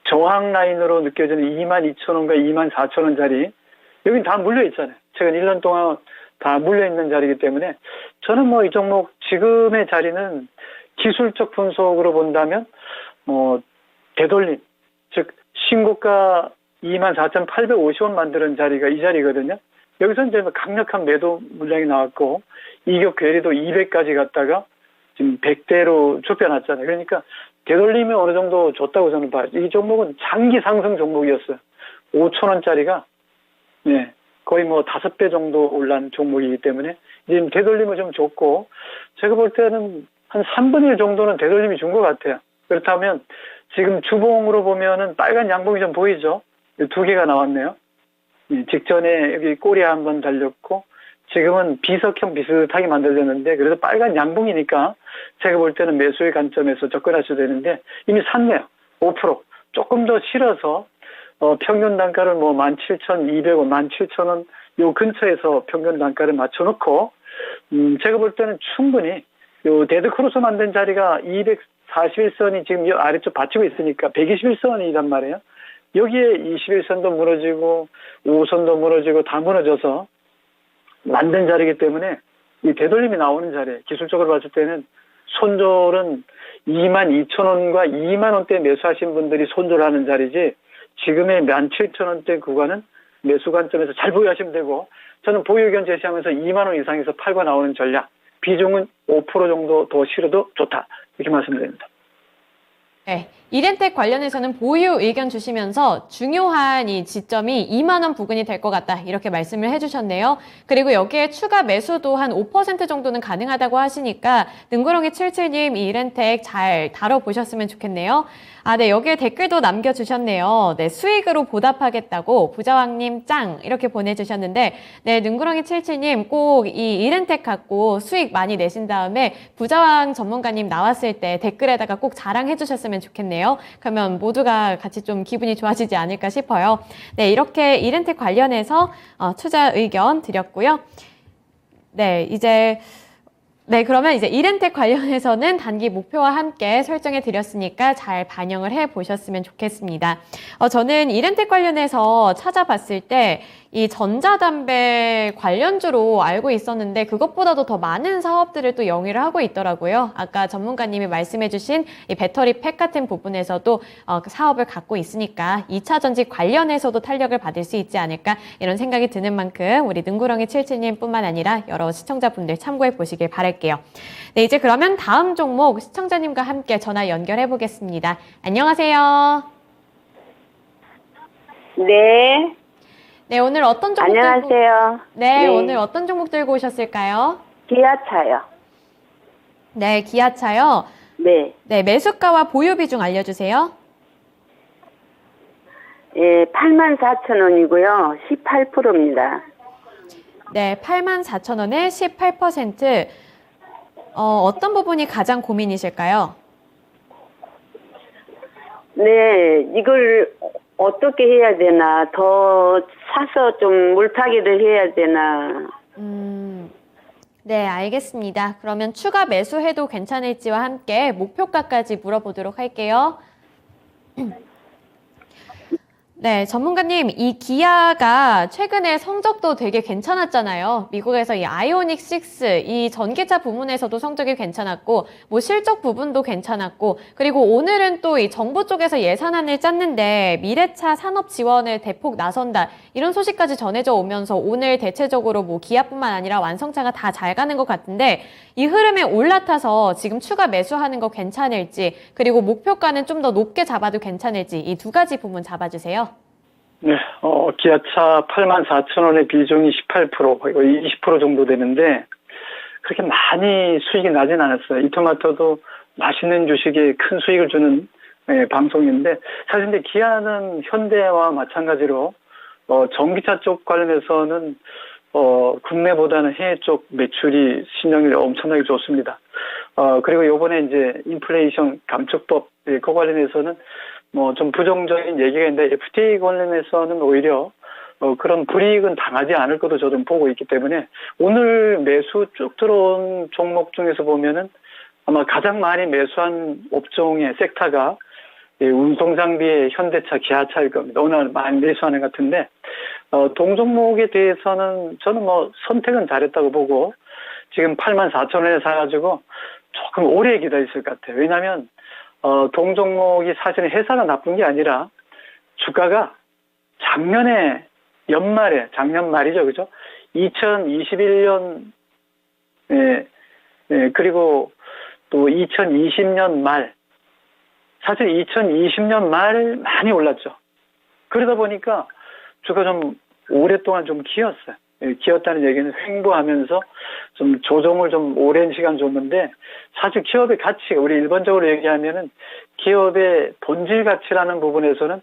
[SPEAKER 5] 저항 라인으로 느껴지는 2만 2천 원과 2만 4천 원짜리, 여긴 다 물려 있잖아요. 최근 1년 동안 다 물려 있는 자리이기 때문에 저는 뭐 이 종목 지금의 자리는 기술적 분석으로 본다면 되돌림, 즉 신고가 24,850원 만드는 자리가 이 자리거든요. 여기서 이제 강력한 매도 물량이 나왔고, 이격 괴리도 200까지 갔다가 지금 100대로 좁혀놨잖아요. 그러니까 되돌림이 어느 정도 줬다고 저는 봐요. 이 종목은 장기 상승 종목이었어요. 5,000원짜리가 거의 뭐 5배 정도 올란 종목이기 때문에 지금 되돌림을 좀 줬고, 제가 볼 때는 한 3분의 1 정도는 되돌림이 준 것 같아요. 그렇다면 지금 주봉으로 보면은 빨간 양봉이 좀 보이죠? 2개가 나왔네요. 직전에 여기 꼬리에 한번 달렸고, 지금은 비석형 비슷하게 만들어졌는데, 그래도 빨간 양봉이니까 제가 볼 때는 매수의 관점에서 접근하셔도 되는데, 이미 샀네요. 5%. 조금 더 실어서 평균 단가를 뭐 17,200원, 17,000원 요 근처에서 평균 단가를 맞춰놓고, 제가 볼 때는 충분히 요 데드크로스 만든 자리가 241선이 지금 이 아래쪽 받치고 있으니까 121선이란 말이에요. 여기에 21선도 무너지고 5선도 무너지고 다 무너져서 만든 자리이기 때문에 이 되돌림이 나오는 자리에 기술적으로 봤을 때는 손절은 22,000원과 2만 원대 매수하신 분들이 손절하는 자리지, 지금의 17,000원대 구간은 매수 관점에서 잘 보유하시면 되고, 저는 보유 의견 제시하면서 2만 원 이상에서 팔고 나오는 전략, 비중은 5% 정도 더 실어도 좋다, 이렇게 말씀드립니다.
[SPEAKER 2] 네, 이렌텍 관련해서는 보유 의견 주시면서 중요한 이 지점이 2만 원 부근이 될 것 같다, 이렇게 말씀을 해주셨네요. 그리고 여기에 추가 매수도 한 5% 정도는 가능하다고 하시니까 능구렁이 77님 이 이렌텍 잘 다뤄보셨으면 좋겠네요. 아, 네, 여기에 댓글도 남겨주셨네요. 네, 수익으로 보답하겠다고 부자왕님 짱 이렇게 보내주셨는데, 네, 능구렁이 77님 꼭 이 이렌텍 갖고 수익 많이 내신 다음에 부자왕 전문가님 나왔을 때 댓글에다가 꼭 자랑해 주셨으면 좋겠네요. 그러면 모두가 같이 좀 기분이 좋아지지 않을까 싶어요. 네, 이렇게 이렌텍 관련해서 투자 의견 드렸고요. 네, 그러면 이제 이렌텍 관련해서는 단기 목표와 함께 설정해 드렸으니까 잘 반영을 해 보셨으면 좋겠습니다. 저는 이렌텍 관련해서 찾아봤을 때 이 전자담배 관련주로 알고 있었는데 그것보다도 더 많은 사업들을 또 영위를 하고 있더라고요. 아까 전문가님이 말씀해 주신 이 배터리 팩 같은 부분에서도 그 사업을 갖고 있으니까 2차 전지 관련해서도 탄력을 받을 수 있지 않을까, 이런 생각이 드는 만큼 우리 능구렁이 77님 뿐만 아니라 여러 시청자분들 참고해 보시길 바랄게요. 네, 이제 그러면 다음 종목 시청자님과 함께 전화 연결해 보겠습니다. 안녕하세요.
[SPEAKER 6] 네.
[SPEAKER 2] 네, 오늘 어떤 종목
[SPEAKER 6] 안녕하세요.
[SPEAKER 2] 네, 오늘 어떤 종목 들고 오셨을까요?
[SPEAKER 6] 기아차요.
[SPEAKER 2] 네, 기아차요.
[SPEAKER 6] 네.
[SPEAKER 2] 네, 매수가와 보유 비중 알려주세요.
[SPEAKER 6] 예, 84,000원이고요. 18%입니다.
[SPEAKER 2] 네, 84,000원에 18%. 어떤 부분이 가장 고민이실까요?
[SPEAKER 6] 네, 이걸 어떻게 해야 되나, 더 사서 좀 물타기를 해야 되나.
[SPEAKER 2] 네, 알겠습니다. 그러면 추가 매수해도 괜찮을지와 함께 목표가까지 물어보도록 할게요. 네, 전문가님, 이 기아가 최근에 성적도 되게 괜찮았잖아요. 미국에서 이 아이오닉 6, 이 전기차 부문에서도 성적이 괜찮았고, 뭐 실적 부분도 괜찮았고, 그리고 오늘은 또 이 정부 쪽에서 예산안을 짰는데 미래차 산업 지원을 대폭 나선다, 이런 소식까지 전해져 오면서 오늘 대체적으로 뭐 기아뿐만 아니라 완성차가 다 잘 가는 것 같은데, 이 흐름에 올라타서 지금 추가 매수하는 거 괜찮을지, 그리고 목표가는 좀 더 높게 잡아도 괜찮을지, 이 두 가지 부분 잡아주세요.
[SPEAKER 5] 네, 기아차 84,000원의 비중이 18%, 거의 20% 정도 되는데, 그렇게 많이 수익이 나진 않았어요. 이토마토도 맛있는 주식에 큰 수익을 주는 방송인데, 사실 근데 기아는 현대와 마찬가지로, 전기차 쪽 관련해서는, 국내보다는 해외 쪽 매출이 신장률이 엄청나게 좋습니다. 그리고 요번에 이제 인플레이션 감축법, 그 관련해서는 뭐 좀 부정적인 얘기가 있는데, FTA 관련해서는 오히려 그런 불이익은 당하지 않을 것도 저는 보고 있기 때문에, 오늘 매수 쭉 들어온 종목 중에서 보면은 아마 가장 많이 매수한 업종의 섹터가 운송장비의 현대차, 기아차일 겁니다. 오늘 많이 매수하는 것 같은데, 동종목에 대해서는 저는 뭐 선택은 잘했다고 보고, 지금 84,000원에 사가지고 조금 오래 기다렸을 것 같아요. 왜냐하면 동종목이 사실은 회사가 나쁜 게 아니라 주가가 작년에 작년 말이죠, 그죠? 2021년, 그리고 또 2020년 말, 사실 2020년 말 많이 올랐죠. 그러다 보니까 주가 좀 오랫동안 좀 기었어요. 기었다는 얘기는 횡보하면서 좀 조정을 좀 오랜 시간 줬는데, 사실 기업의 가치가, 우리 일반적으로 얘기하면은 기업의 본질 가치라는 부분에서는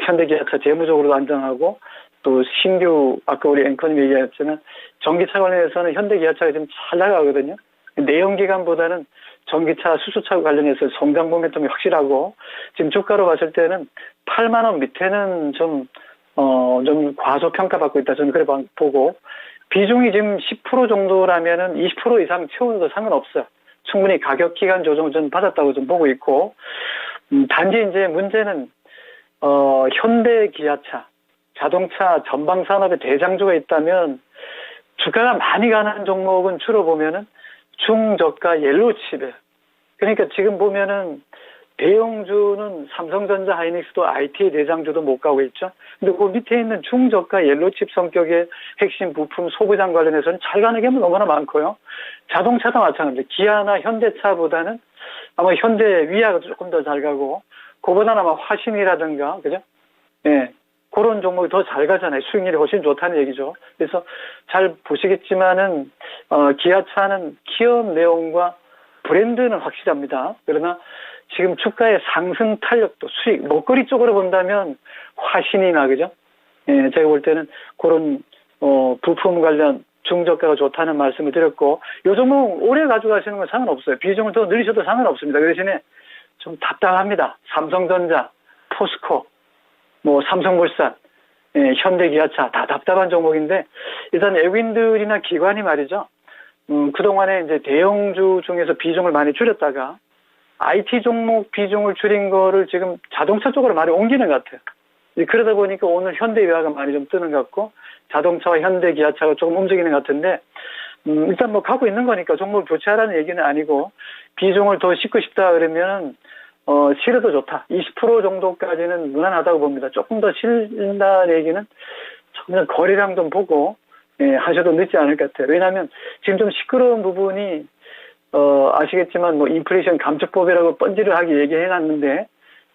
[SPEAKER 5] 현대기아차 재무적으로도 안정하고, 또 신규, 아까 우리 앵커님 얘기했지만 전기차 관련해서는 현대기아차가 좀 잘 나가거든요. 내연기관보다는 전기차, 수소차 관련해서 성장 모멘텀이 확실하고, 지금 주가로 봤을 때는 8만 원 밑에는 좀 과소평가받고 있다. 저는 그래 보고, 비중이 지금 10% 정도라면은 20% 이상 채우는 상관없어요. 충분히 가격 기간 조정을 좀 받았다고 좀 보고 있고, 단지 이제 문제는, 현대 기아차, 자동차 전방 산업의 대장주가 있다면, 주가가 많이 가는 종목은 주로 보면은 중저가 옐로우칩이에요. 그러니까 지금 보면은 대형주는 삼성전자, 하이닉스도 IT 대장주도 못 가고 있죠. 근데 그 밑에 있는 중저가 옐로칩 성격의 핵심 부품 소부장 관련해서는 잘 가는 게 너무나 많고요. 자동차도 마찬가지입니다. 기아나 현대차보다는 아마 현대 위아가 조금 더 잘 가고, 그보다는 아마 화신이라든가, 그죠? 예. 그런 종목이 더 잘 가잖아요. 수익률이 훨씬 좋다는 얘기죠. 그래서 잘 보시겠지만은, 기아차는 기업 내용과 브랜드는 확실합니다. 그러나 지금 주가의 상승 탄력도 수익, 먹거리 쪽으로 본다면 화신이나, 그죠? 예, 제가 볼 때는 그런, 부품 관련 중저가가 좋다는 말씀을 드렸고, 요 종목 오래 가져가시는 건 상관없어요. 비중을 더 늘리셔도 상관없습니다. 그 대신에 좀 답답합니다. 삼성전자, 포스코, 뭐 삼성물산, 예, 현대기아차 다 답답한 종목인데, 일단 외국인들이나 기관이 말이죠. 그동안에 이제 대형주 중에서 비중을 많이 줄였다가 IT 종목 비중을 줄인 거를 지금 자동차 쪽으로 많이 옮기는 것 같아요. 그러다 보니까 오늘 현대위아가 많이 좀 뜨는 것 같고, 자동차와 현대기아차가 조금 움직이는 것 같은데, 일단 뭐 가고 있는 거니까 종목을 교체하라는 얘기는 아니고, 비중을 더 싣고 싶다 그러면 실어도 좋다. 20% 정도까지는 무난하다고 봅니다. 조금 더 실린다는 얘기는 조금 거래량 좀 보고, 예, 하셔도 늦지 않을 것 같아요. 왜냐하면 지금 좀 시끄러운 부분이, 아시겠지만 뭐 인플레이션 감축법이라고 번지를 하게 얘기해놨는데,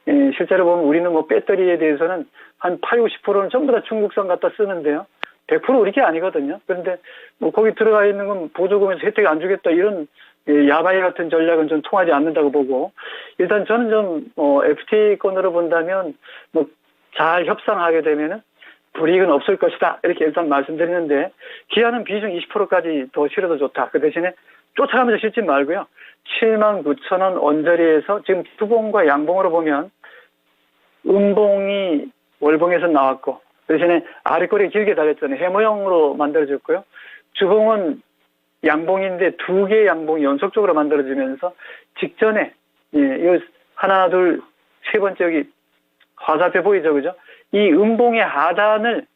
[SPEAKER 5] 예, 실제로 보면 우리는 뭐 배터리에 대해서는 한 80, 90%는 전부 다 중국산 갖다 쓰는데요. 100% 우리 게 아니거든요. 그런데 뭐 거기 들어가 있는 건 보조금에서 혜택 안 주겠다 이런, 예, 야바이 같은 전략은 좀 통하지 않는다고 보고, 일단 저는 좀 FTA권으로 본다면 뭐 잘 협상하게 되면은 불이익은 없을 것이다 이렇게 일단 말씀드리는데, 기아는 비중 20%까지 더 실어도 좋다. 그 대신에 쫓아가면서 실지 말고요. 79,000원 언저리에서 지금 주봉과 양봉으로 보면 음봉이 월봉에서 나왔고, 대신에 아랫꼬리 길게 달렸잖아요. 해모형으로 만들어졌고요. 주봉은 양봉인데 두 개의 양봉이 연속적으로 만들어지면서 직전에, 예, 이 하나, 둘, 세 번째 여기 화살표 보이죠, 그죠? 이 음봉의 하단을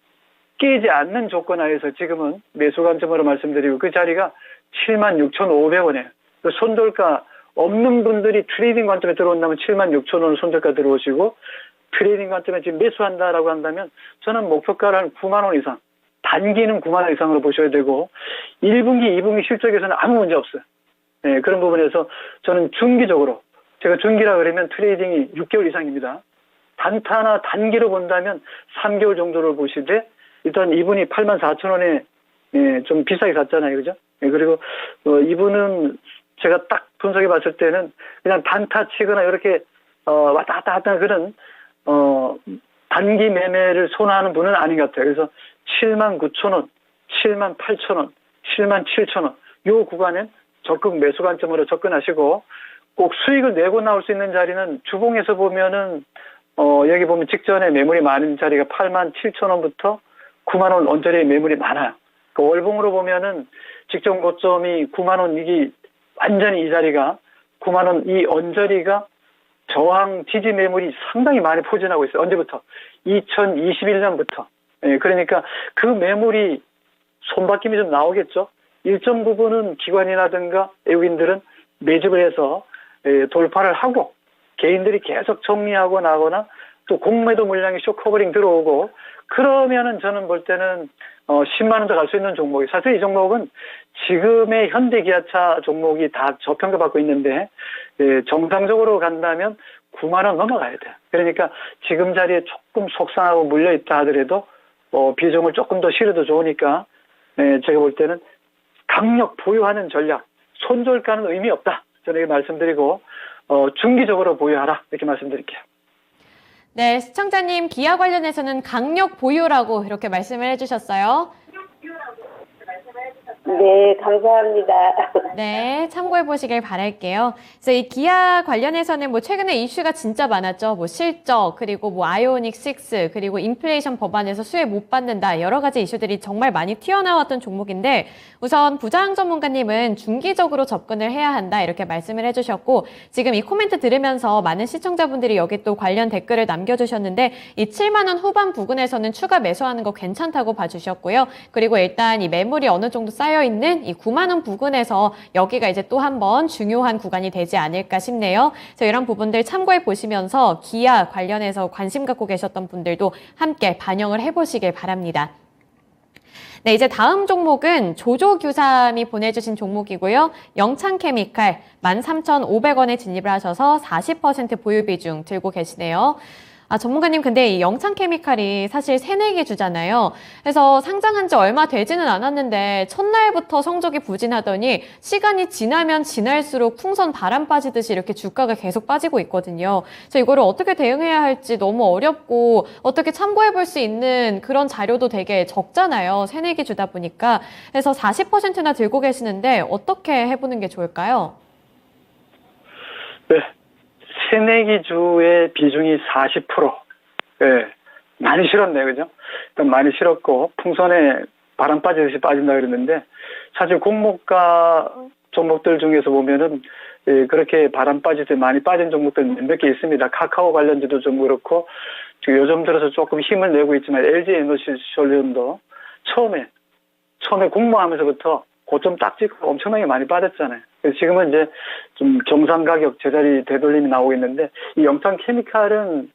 [SPEAKER 5] 깨지 않는 조건 하에서 지금은 매수 관점으로 말씀드리고, 그 자리가 76,500원이에요. 그 손절가 없는 분들이 트레이딩 관점에 들어온다면 76,000원 손절가 들어오시고, 트레이딩 관점에 지금 매수한다라고 한다면 저는 목표가를 한 9만 원 이상, 단기는 9만 원 이상으로 보셔야 되고, 1분기, 2분기 실적에서는 아무 문제 없어요. 네, 그런 부분에서 저는 중기적으로, 제가 중기라 그러면 트레이딩이 6개월 이상입니다. 단타나 단기로 본다면 3개월 정도를 보시되, 일단 이분이 84,000원에, 예, 좀 비싸게 샀잖아요. 그죠? 예, 그리고 이분은 제가 딱 분석해 봤을 때는 그냥 단타 치거나 이렇게 왔다 갔다 하는 그런 단기 매매를 선호하는 분은 아닌 것 같아요. 그래서 79,000원, 78,000원, 77,000원 요 구간엔 적극 매수 관점으로 접근하시고, 꼭 수익을 내고 나올 수 있는 자리는 주봉에서 보면은 여기 보면 직전에 매물이 많은 자리가 87,000원부터 9만 원 언저리의 매물이 많아요. 그 월봉으로 보면은 직전 고점이 9만 원, 이게 완전히 이 자리가 9만 원, 이 언저리가 저항 지지 매물이 상당히 많이 포진하고 있어요. 언제부터? 2021년부터. 예, 그러니까 그 매물이 손바뀜이 좀 나오겠죠. 일정 부분은 기관이라든가 외국인들은 매집을 해서, 예, 돌파를 하고, 개인들이 계속 정리하고 나거나 또 공매도 물량이 쇼커버링 들어오고, 그러면은 저는 볼 때는 10만 원 더 갈 수 있는 종목이, 사실 이 종목은 지금의 현대기아차 종목이 다 저평가받고 있는데, 예, 정상적으로 간다면 9만 원 넘어가야 돼요. 그러니까 지금 자리에 조금 속상하고 물려있다 하더라도 비중을 조금 더 실어도 좋으니까, 예, 제가 볼 때는 강력 보유하는 전략, 손절가는 의미 없다 저는 이렇게 말씀드리고, 중기적으로 보유하라 이렇게 말씀드릴게요.
[SPEAKER 2] 네, 시청자님, 기아 관련해서는 강력 보유라고 이렇게 말씀을 해주셨어요.
[SPEAKER 6] 네, 감사합니다.
[SPEAKER 2] 네, 참고해 보시길 바랄게요. 그래서 이 기아 관련해서는 뭐 최근에 이슈가 진짜 많았죠. 뭐 실적, 그리고 뭐 아이오닉 6, 그리고 인플레이션 법안에서 수혜 못 받는다. 여러 가지 이슈들이 정말 많이 튀어나왔던 종목인데, 우선 부장 전문가님은 중기적으로 접근을 해야 한다. 이렇게 말씀을 해주셨고, 지금 이 코멘트 들으면서 많은 시청자분들이 여기 또 관련 댓글을 남겨주셨는데, 이 7만 원 후반 부근에서는 추가 매수하는 거 괜찮다고 봐주셨고요. 그리고 일단 이 매물이 어느 정도 쌓여 잡혀 있는 이 9만 원 부근에서 여기가 이제 또 한 번 중요한 구간이 되지 않을까 싶네요. 그래서 이런 부분들 참고해 보시면서 기아 관련해서 관심 갖고 계셨던 분들도 함께 반영을 해보시길 바랍니다. 네, 이제 다음 종목은 조조규삼이 보내주신 종목이고요. 영창케미칼 13,500원에 진입을 하셔서 40% 보유 비중 들고 계시네요. 전문가님, 근데 이 영창케미칼이 사실 새내기 주잖아요. 그래서 상장한 지 얼마 되지는 않았는데 첫날부터 성적이 부진하더니 시간이 지나면 지날수록 풍선 바람 빠지듯이 이렇게 주가가 계속 빠지고 있거든요. 그래서 이거를 어떻게 대응해야 할지 너무 어렵고 어떻게 참고해 볼 수 있는 그런 자료도 되게 적잖아요. 새내기 주다 보니까. 그래서 40%나 들고 계시는데 어떻게 해보는 게 좋을까요?
[SPEAKER 5] 네. 새내기주의 비중이 40%. 예. 많이 실었네요. 그죠? 일단 많이 실었고, 풍선에 바람 빠지듯이 빠진다 그랬는데, 사실 공모가 종목들 중에서 보면은, 예, 그렇게 바람 빠지듯이 많이 빠진 종목들 몇 개 있습니다. 카카오 관련주도 좀 그렇고, 요즘 들어서 조금 힘을 내고 있지만, LG에너지솔루션도 처음에 공모하면서부터 고점 딱 찍고 엄청나게 많이 빠졌잖아요. 그래서 지금은 이제 좀 정상 가격 제자리 되돌림이 나오고 있는데, 이 영창케미칼은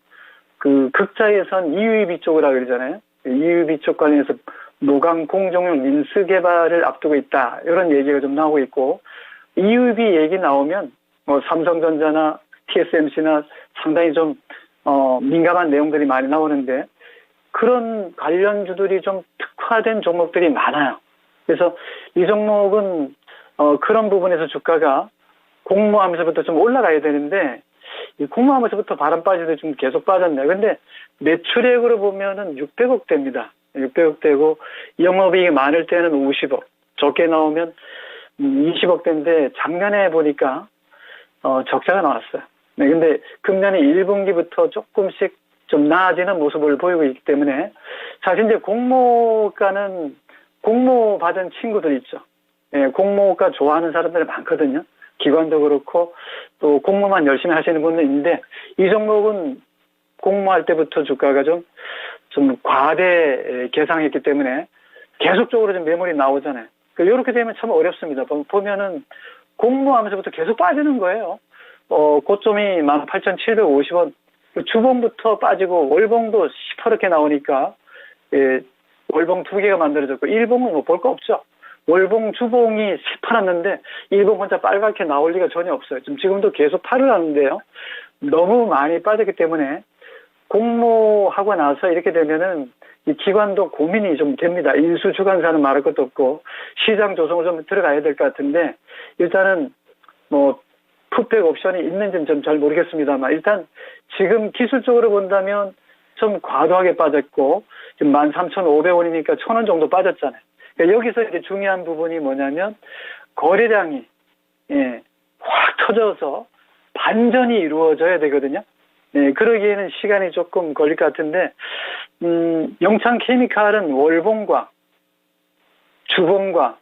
[SPEAKER 5] 그 극자에선 EUV 쪽이라 그러잖아요. EUV 쪽 관련해서 노강 공정용 린스 개발을 앞두고 있다. 이런 얘기가 좀 나오고 있고, EUV 얘기 나오면 뭐 삼성전자나 TSMC나 상당히 좀 민감한 내용들이 많이 나오는데, 그런 관련주들이 좀 특화된 종목들이 많아요. 그래서 이 종목은 그런 부분에서 주가가 공모하면서부터 좀 올라가야 되는데, 이 공모하면서부터 바람 빠지듯이 좀 계속 빠졌네요. 근데 매출액으로 보면은 600억대입니다. 600억대고 영업이익이 많을 때는 50억, 적게 나오면 20억대인데 작년에 보니까 적자가 나왔어요. 네, 근데 금년에 1분기부터 조금씩 좀 나아지는 모습을 보이고 있기 때문에, 사실 이제 공모가는 공모 받은 친구들 있죠. 예, 공모가 좋아하는 사람들이 많거든요. 기관도 그렇고 또 공모만 열심히 하시는 분도 있는데, 이 종목은 공모할 때부터 주가가 좀 과대 계상했기 때문에 계속적으로 좀 매물이 나오잖아요. 이렇게 되면 참 어렵습니다. 보면은 공모하면서부터 계속 빠지는 거예요. 고점이 18,750원, 주봉부터 빠지고 월봉도 시퍼렇게 나오니까, 예, 월봉 2개가 만들어졌고, 일봉은 뭐 볼 거 없죠. 월봉, 주봉이 시퍼났는데 일봉 혼자 빨갛게 나올 리가 전혀 없어요. 지금도 계속 팔을 하는데요. 너무 많이 빠졌기 때문에 공모하고 나서 이렇게 되면은 이 기관도 고민이 좀 됩니다. 인수 주관사는 말할 것도 없고 시장 조성을 좀 들어가야 될 것 같은데, 일단은 뭐 풋백 옵션이 있는지는 좀 잘 모르겠습니다만, 일단 지금 기술적으로 본다면 좀 과도하게 빠졌고, 지금 13,500원이니까 1,000원 정도 빠졌잖아요. 그러니까 여기서 이제 중요한 부분이 뭐냐면, 거래량이, 예, 확 터져서 반전이 이루어져야 되거든요. 예, 그러기에는 시간이 조금 걸릴 것 같은데, 영창케미칼은 월봉과 주봉과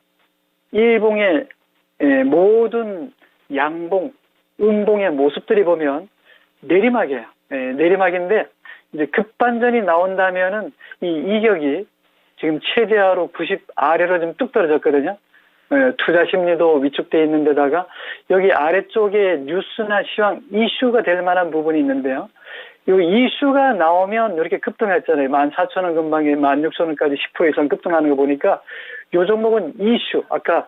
[SPEAKER 5] 일봉의, 예, 모든 양봉, 음봉의 모습들이 보면 내리막이에요. 예, 내리막인데, 이제 급반전이 나온다면은 이 이격이 지금 최대하로 90 아래로 좀 뚝 떨어졌거든요. 예, 투자 심리도 위축되어 있는 데다가 여기 아래쪽에 뉴스나 시황 이슈가 될 만한 부분이 있는데요. 이 이슈가 나오면 이렇게 급등했잖아요. 14,000원 근방에 16,000원까지 10% 이상 급등하는 거 보니까 이 종목은 이슈, 아까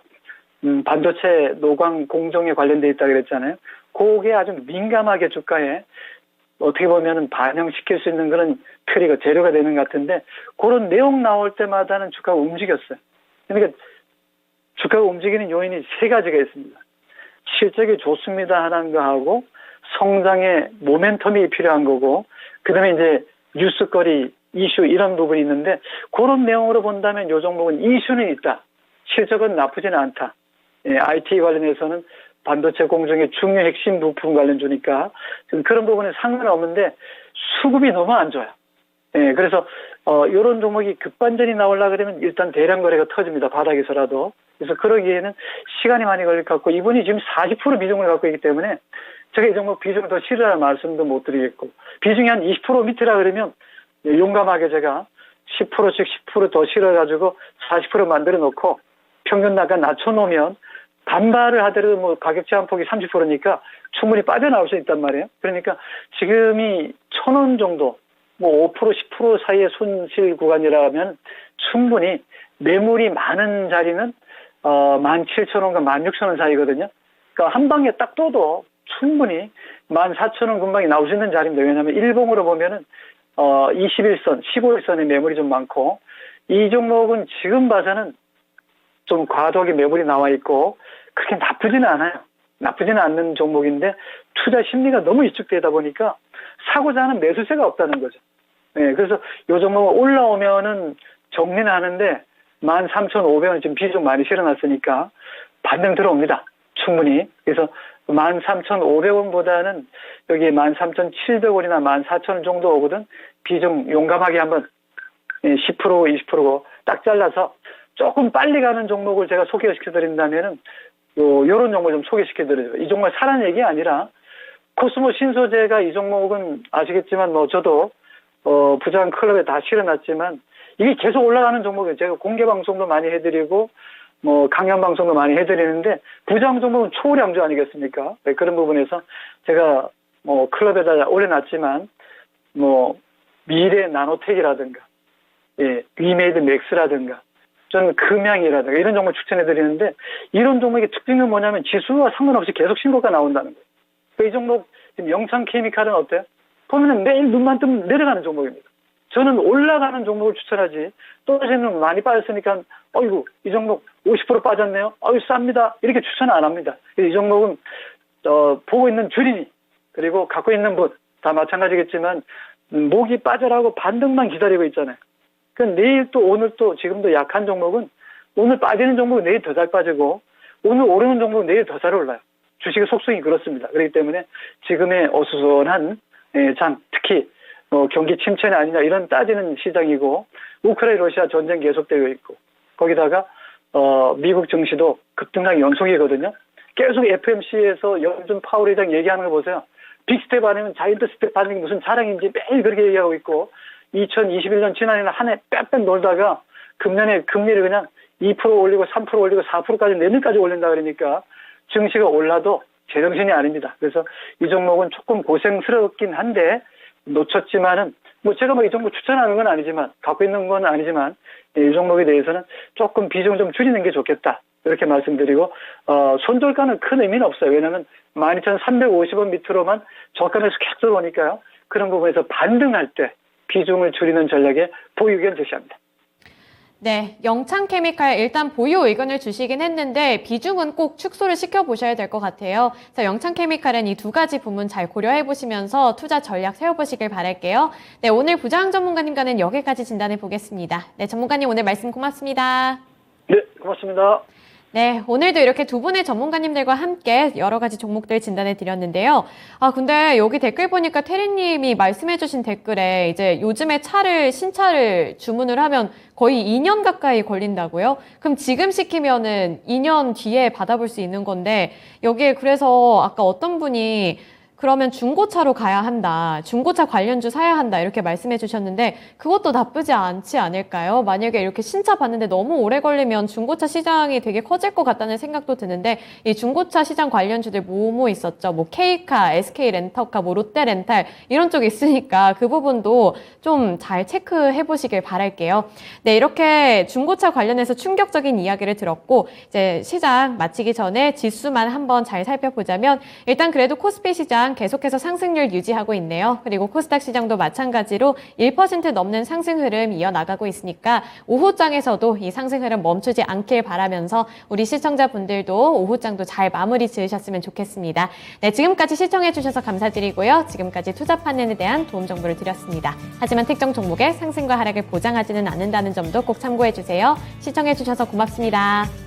[SPEAKER 5] 반도체 노광 공정에 관련돼 있다 그랬잖아요. 그게 아주 민감하게 주가에 어떻게 보면은 반영시킬 수 있는 그런 트리거 재료가 되는 것 같은데, 그런 내용 나올 때마다는 주가가 움직였어요. 그러니까 주가가 움직이는 요인이 세 가지가 있습니다. 실적이 좋습니다 하는 거하고, 성장의 모멘텀이 필요한 거고, 그 다음에 이제 뉴스거리, 이슈 이런 부분이 있는데, 그런 내용으로 본다면 이 종목은 이슈는 있다. 실적은 나쁘지는 않다. 예, IT 관련해서는 반도체 공정의 중요 핵심 부품 관련주니까 그런 부분에 상관없는데 수급이 너무 안 좋아요. 예, 그래서 이런 종목이 급반전이 나오려고 그러면 일단 대량 거래가 터집니다. 바닥에서라도. 그래서 그러기에는 시간이 많이 걸릴 것 같고, 이분이 지금 40% 비중을 갖고 있기 때문에 제가 이 종목 비중을 더 실으라는 말씀도 못 드리겠고, 비중이 한 20% 밑이라 그러면 용감하게 제가 10%씩 10% 더 실어가지고 40% 만들어 놓고 평균 단가 낮춰놓으면 반발을 하더라도 뭐 가격 제한폭이 30%니까 충분히 빠져나올 수 있단 말이에요. 그러니까 지금이 1,000원 정도, 뭐 5%, 10% 사이의 손실 구간이라면 충분히 매물이 많은 자리는 17,000원과 16,000원 사이거든요. 그러니까 한 방에 딱 떠도 충분히 14,000원 근방에 나올 수 있는 자리입니다. 왜냐하면 일봉으로 보면은 21선, 15일선의 매물이 좀 많고, 이 종목은 지금 봐서는 좀 과도하게 매물이 나와 있고 그렇게 나쁘지는 않아요. 나쁘지는 않는 종목인데 투자 심리가 너무 위축되다 보니까 사고자 하는 매수세가 없다는 거죠. 네, 그래서 이 종목은 올라오면은 정리는 하는데 13,500원 지금 비중 많이 실어놨으니까 반등 들어옵니다. 충분히. 그래서 13,500원보다는 여기 13,700원이나 14,000원 정도 오거든. 비중 용감하게 한번 10% 20%고 딱 잘라서 조금 빨리 가는 종목을 제가 소개시켜드린다면은 요런 종목 좀 소개시켜드려요. 이 종목 사라는 얘기 아니라 코스모 신소재가 이 종목은 아시겠지만 뭐 저도 부장 클럽에 다 실어놨지만 이게 계속 올라가는 종목이에요. 제가 공개 방송도 많이 해드리고 뭐 강연 방송도 많이 해드리는데 부장 종목은 초량주 아니겠습니까? 네, 그런 부분에서 제가 뭐 클럽에다 올려놨지만 뭐 미래 나노텍이라든가 예, 위메이드 맥스라든가 저는 금양이라든가 이런 종목 추천해드리는데 이런 종목의 특징은 뭐냐면 지수와 상관없이 계속 신고가 나온다는 거예요. 이 종목 지금 영창케미칼은 어때요? 보면은 매일 눈만 뜨면 내려가는 종목입니다. 저는 올라가는 종목을 추천하지 떨어지는 종 많이 빠졌으니까 어이구 이 종목 50% 빠졌네요. 어이 쌉니다. 이렇게 추천 안 합니다. 이 종목은 보고 있는 주린이 그리고 갖고 있는 분 다 마찬가지겠지만 목이 빠져라고 반등만 기다리고 있잖아요. 그러니까 내일 또 오늘 또 지금도 약한 종목은 오늘 빠지는 종목은 내일 더 잘 빠지고 오늘 오르는 종목은 내일 더 잘 올라요. 주식의 속성이 그렇습니다. 그렇기 때문에 지금의 어수선한 장 특히 경기 침체는 아니냐 이런 따지는 시장이고 우크라이나 러시아 전쟁 계속되고 있고 거기다가 미국 증시도 급등락 연속이거든요. 계속 FMC에서 연준 파월 회장 얘기하는 거 보세요. 빅스텝 아니면 자이언트 스텝 하는 게 무슨 자랑인지 매일 그렇게 얘기하고 있고 2021년 지난해는 한 해 빽빽 놀다가 금년에 금리를 그냥 2% 올리고 3% 올리고 4%까지 내년까지 올린다 그러니까 증시가 올라도 제정신이 아닙니다. 그래서 이 종목은 조금 고생스럽긴 한데 놓쳤지만은 뭐 제가 뭐 이 종목 추천하는 건 아니지만 갖고 있는 건 아니지만 이 종목에 대해서는 조금 비중을 좀 줄이는 게 좋겠다. 이렇게 말씀드리고 손절가는 큰 의미는 없어요. 왜냐하면 12,350원 밑으로만 저가에서 계속 들어오니까요. 그런 부분에서 반등할 때 비중을 줄이는 전략에 보유 의견 제시합니다.
[SPEAKER 2] 네, 영창케미칼 일단 보유 의견을 주시긴 했는데 비중은 꼭 축소를 시켜보셔야 될 것 같아요. 그래서 영창케미칼은 이 두 가지 부분 잘 고려해보시면서 투자 전략 세워보시길 바랄게요. 네, 오늘 부장 전문가님과는 여기까지 진단해 보겠습니다. 네, 전문가님 오늘 말씀 고맙습니다.
[SPEAKER 5] 네, 고맙습니다.
[SPEAKER 2] 네, 오늘도 이렇게 두 분의 전문가님들과 함께 여러 가지 종목들 진단해 드렸는데요. 근데 여기 댓글 보니까 태리님이 말씀해주신 댓글에 이제 요즘에 신차를 주문을 하면 거의 2년 가까이 걸린다고요? 그럼 지금 시키면은 2년 뒤에 받아볼 수 있는 건데 여기에 그래서 아까 어떤 분이 그러면 중고차로 가야 한다. 중고차 관련주 사야 한다. 이렇게 말씀해 주셨는데 그것도 나쁘지 않지 않을까요? 만약에 이렇게 신차 봤는데 너무 오래 걸리면 중고차 시장이 되게 커질 것 같다는 생각도 드는데 이 중고차 시장 관련주들 뭐 있었죠? 뭐 K카, SK 렌터카, 뭐 롯데 렌탈 이런 쪽이 있으니까 그 부분도 좀 잘 체크해 보시길 바랄게요. 네, 이렇게 중고차 관련해서 충격적인 이야기를 들었고 이제 시장 마치기 전에 지수만 한번 잘 살펴보자면 일단 그래도 코스피 시장 계속해서 상승률 유지하고 있네요. 그리고 코스닥 시장도 마찬가지로 1% 넘는 상승 흐름 이어나가고 있으니까 오후장에서도 이 상승 흐름 멈추지 않길 바라면서 우리 시청자분들도 오후장도 잘 마무리 지으셨으면 좋겠습니다. 네, 지금까지 시청해 주셔서 감사드리고요. 지금까지 투자 판단에 대한 도움 정보를 드렸습니다. 하지만 특정 종목의 상승과 하락을 보장하지는 않는다는 점도 꼭 참고해 주세요. 시청해 주셔서 고맙습니다.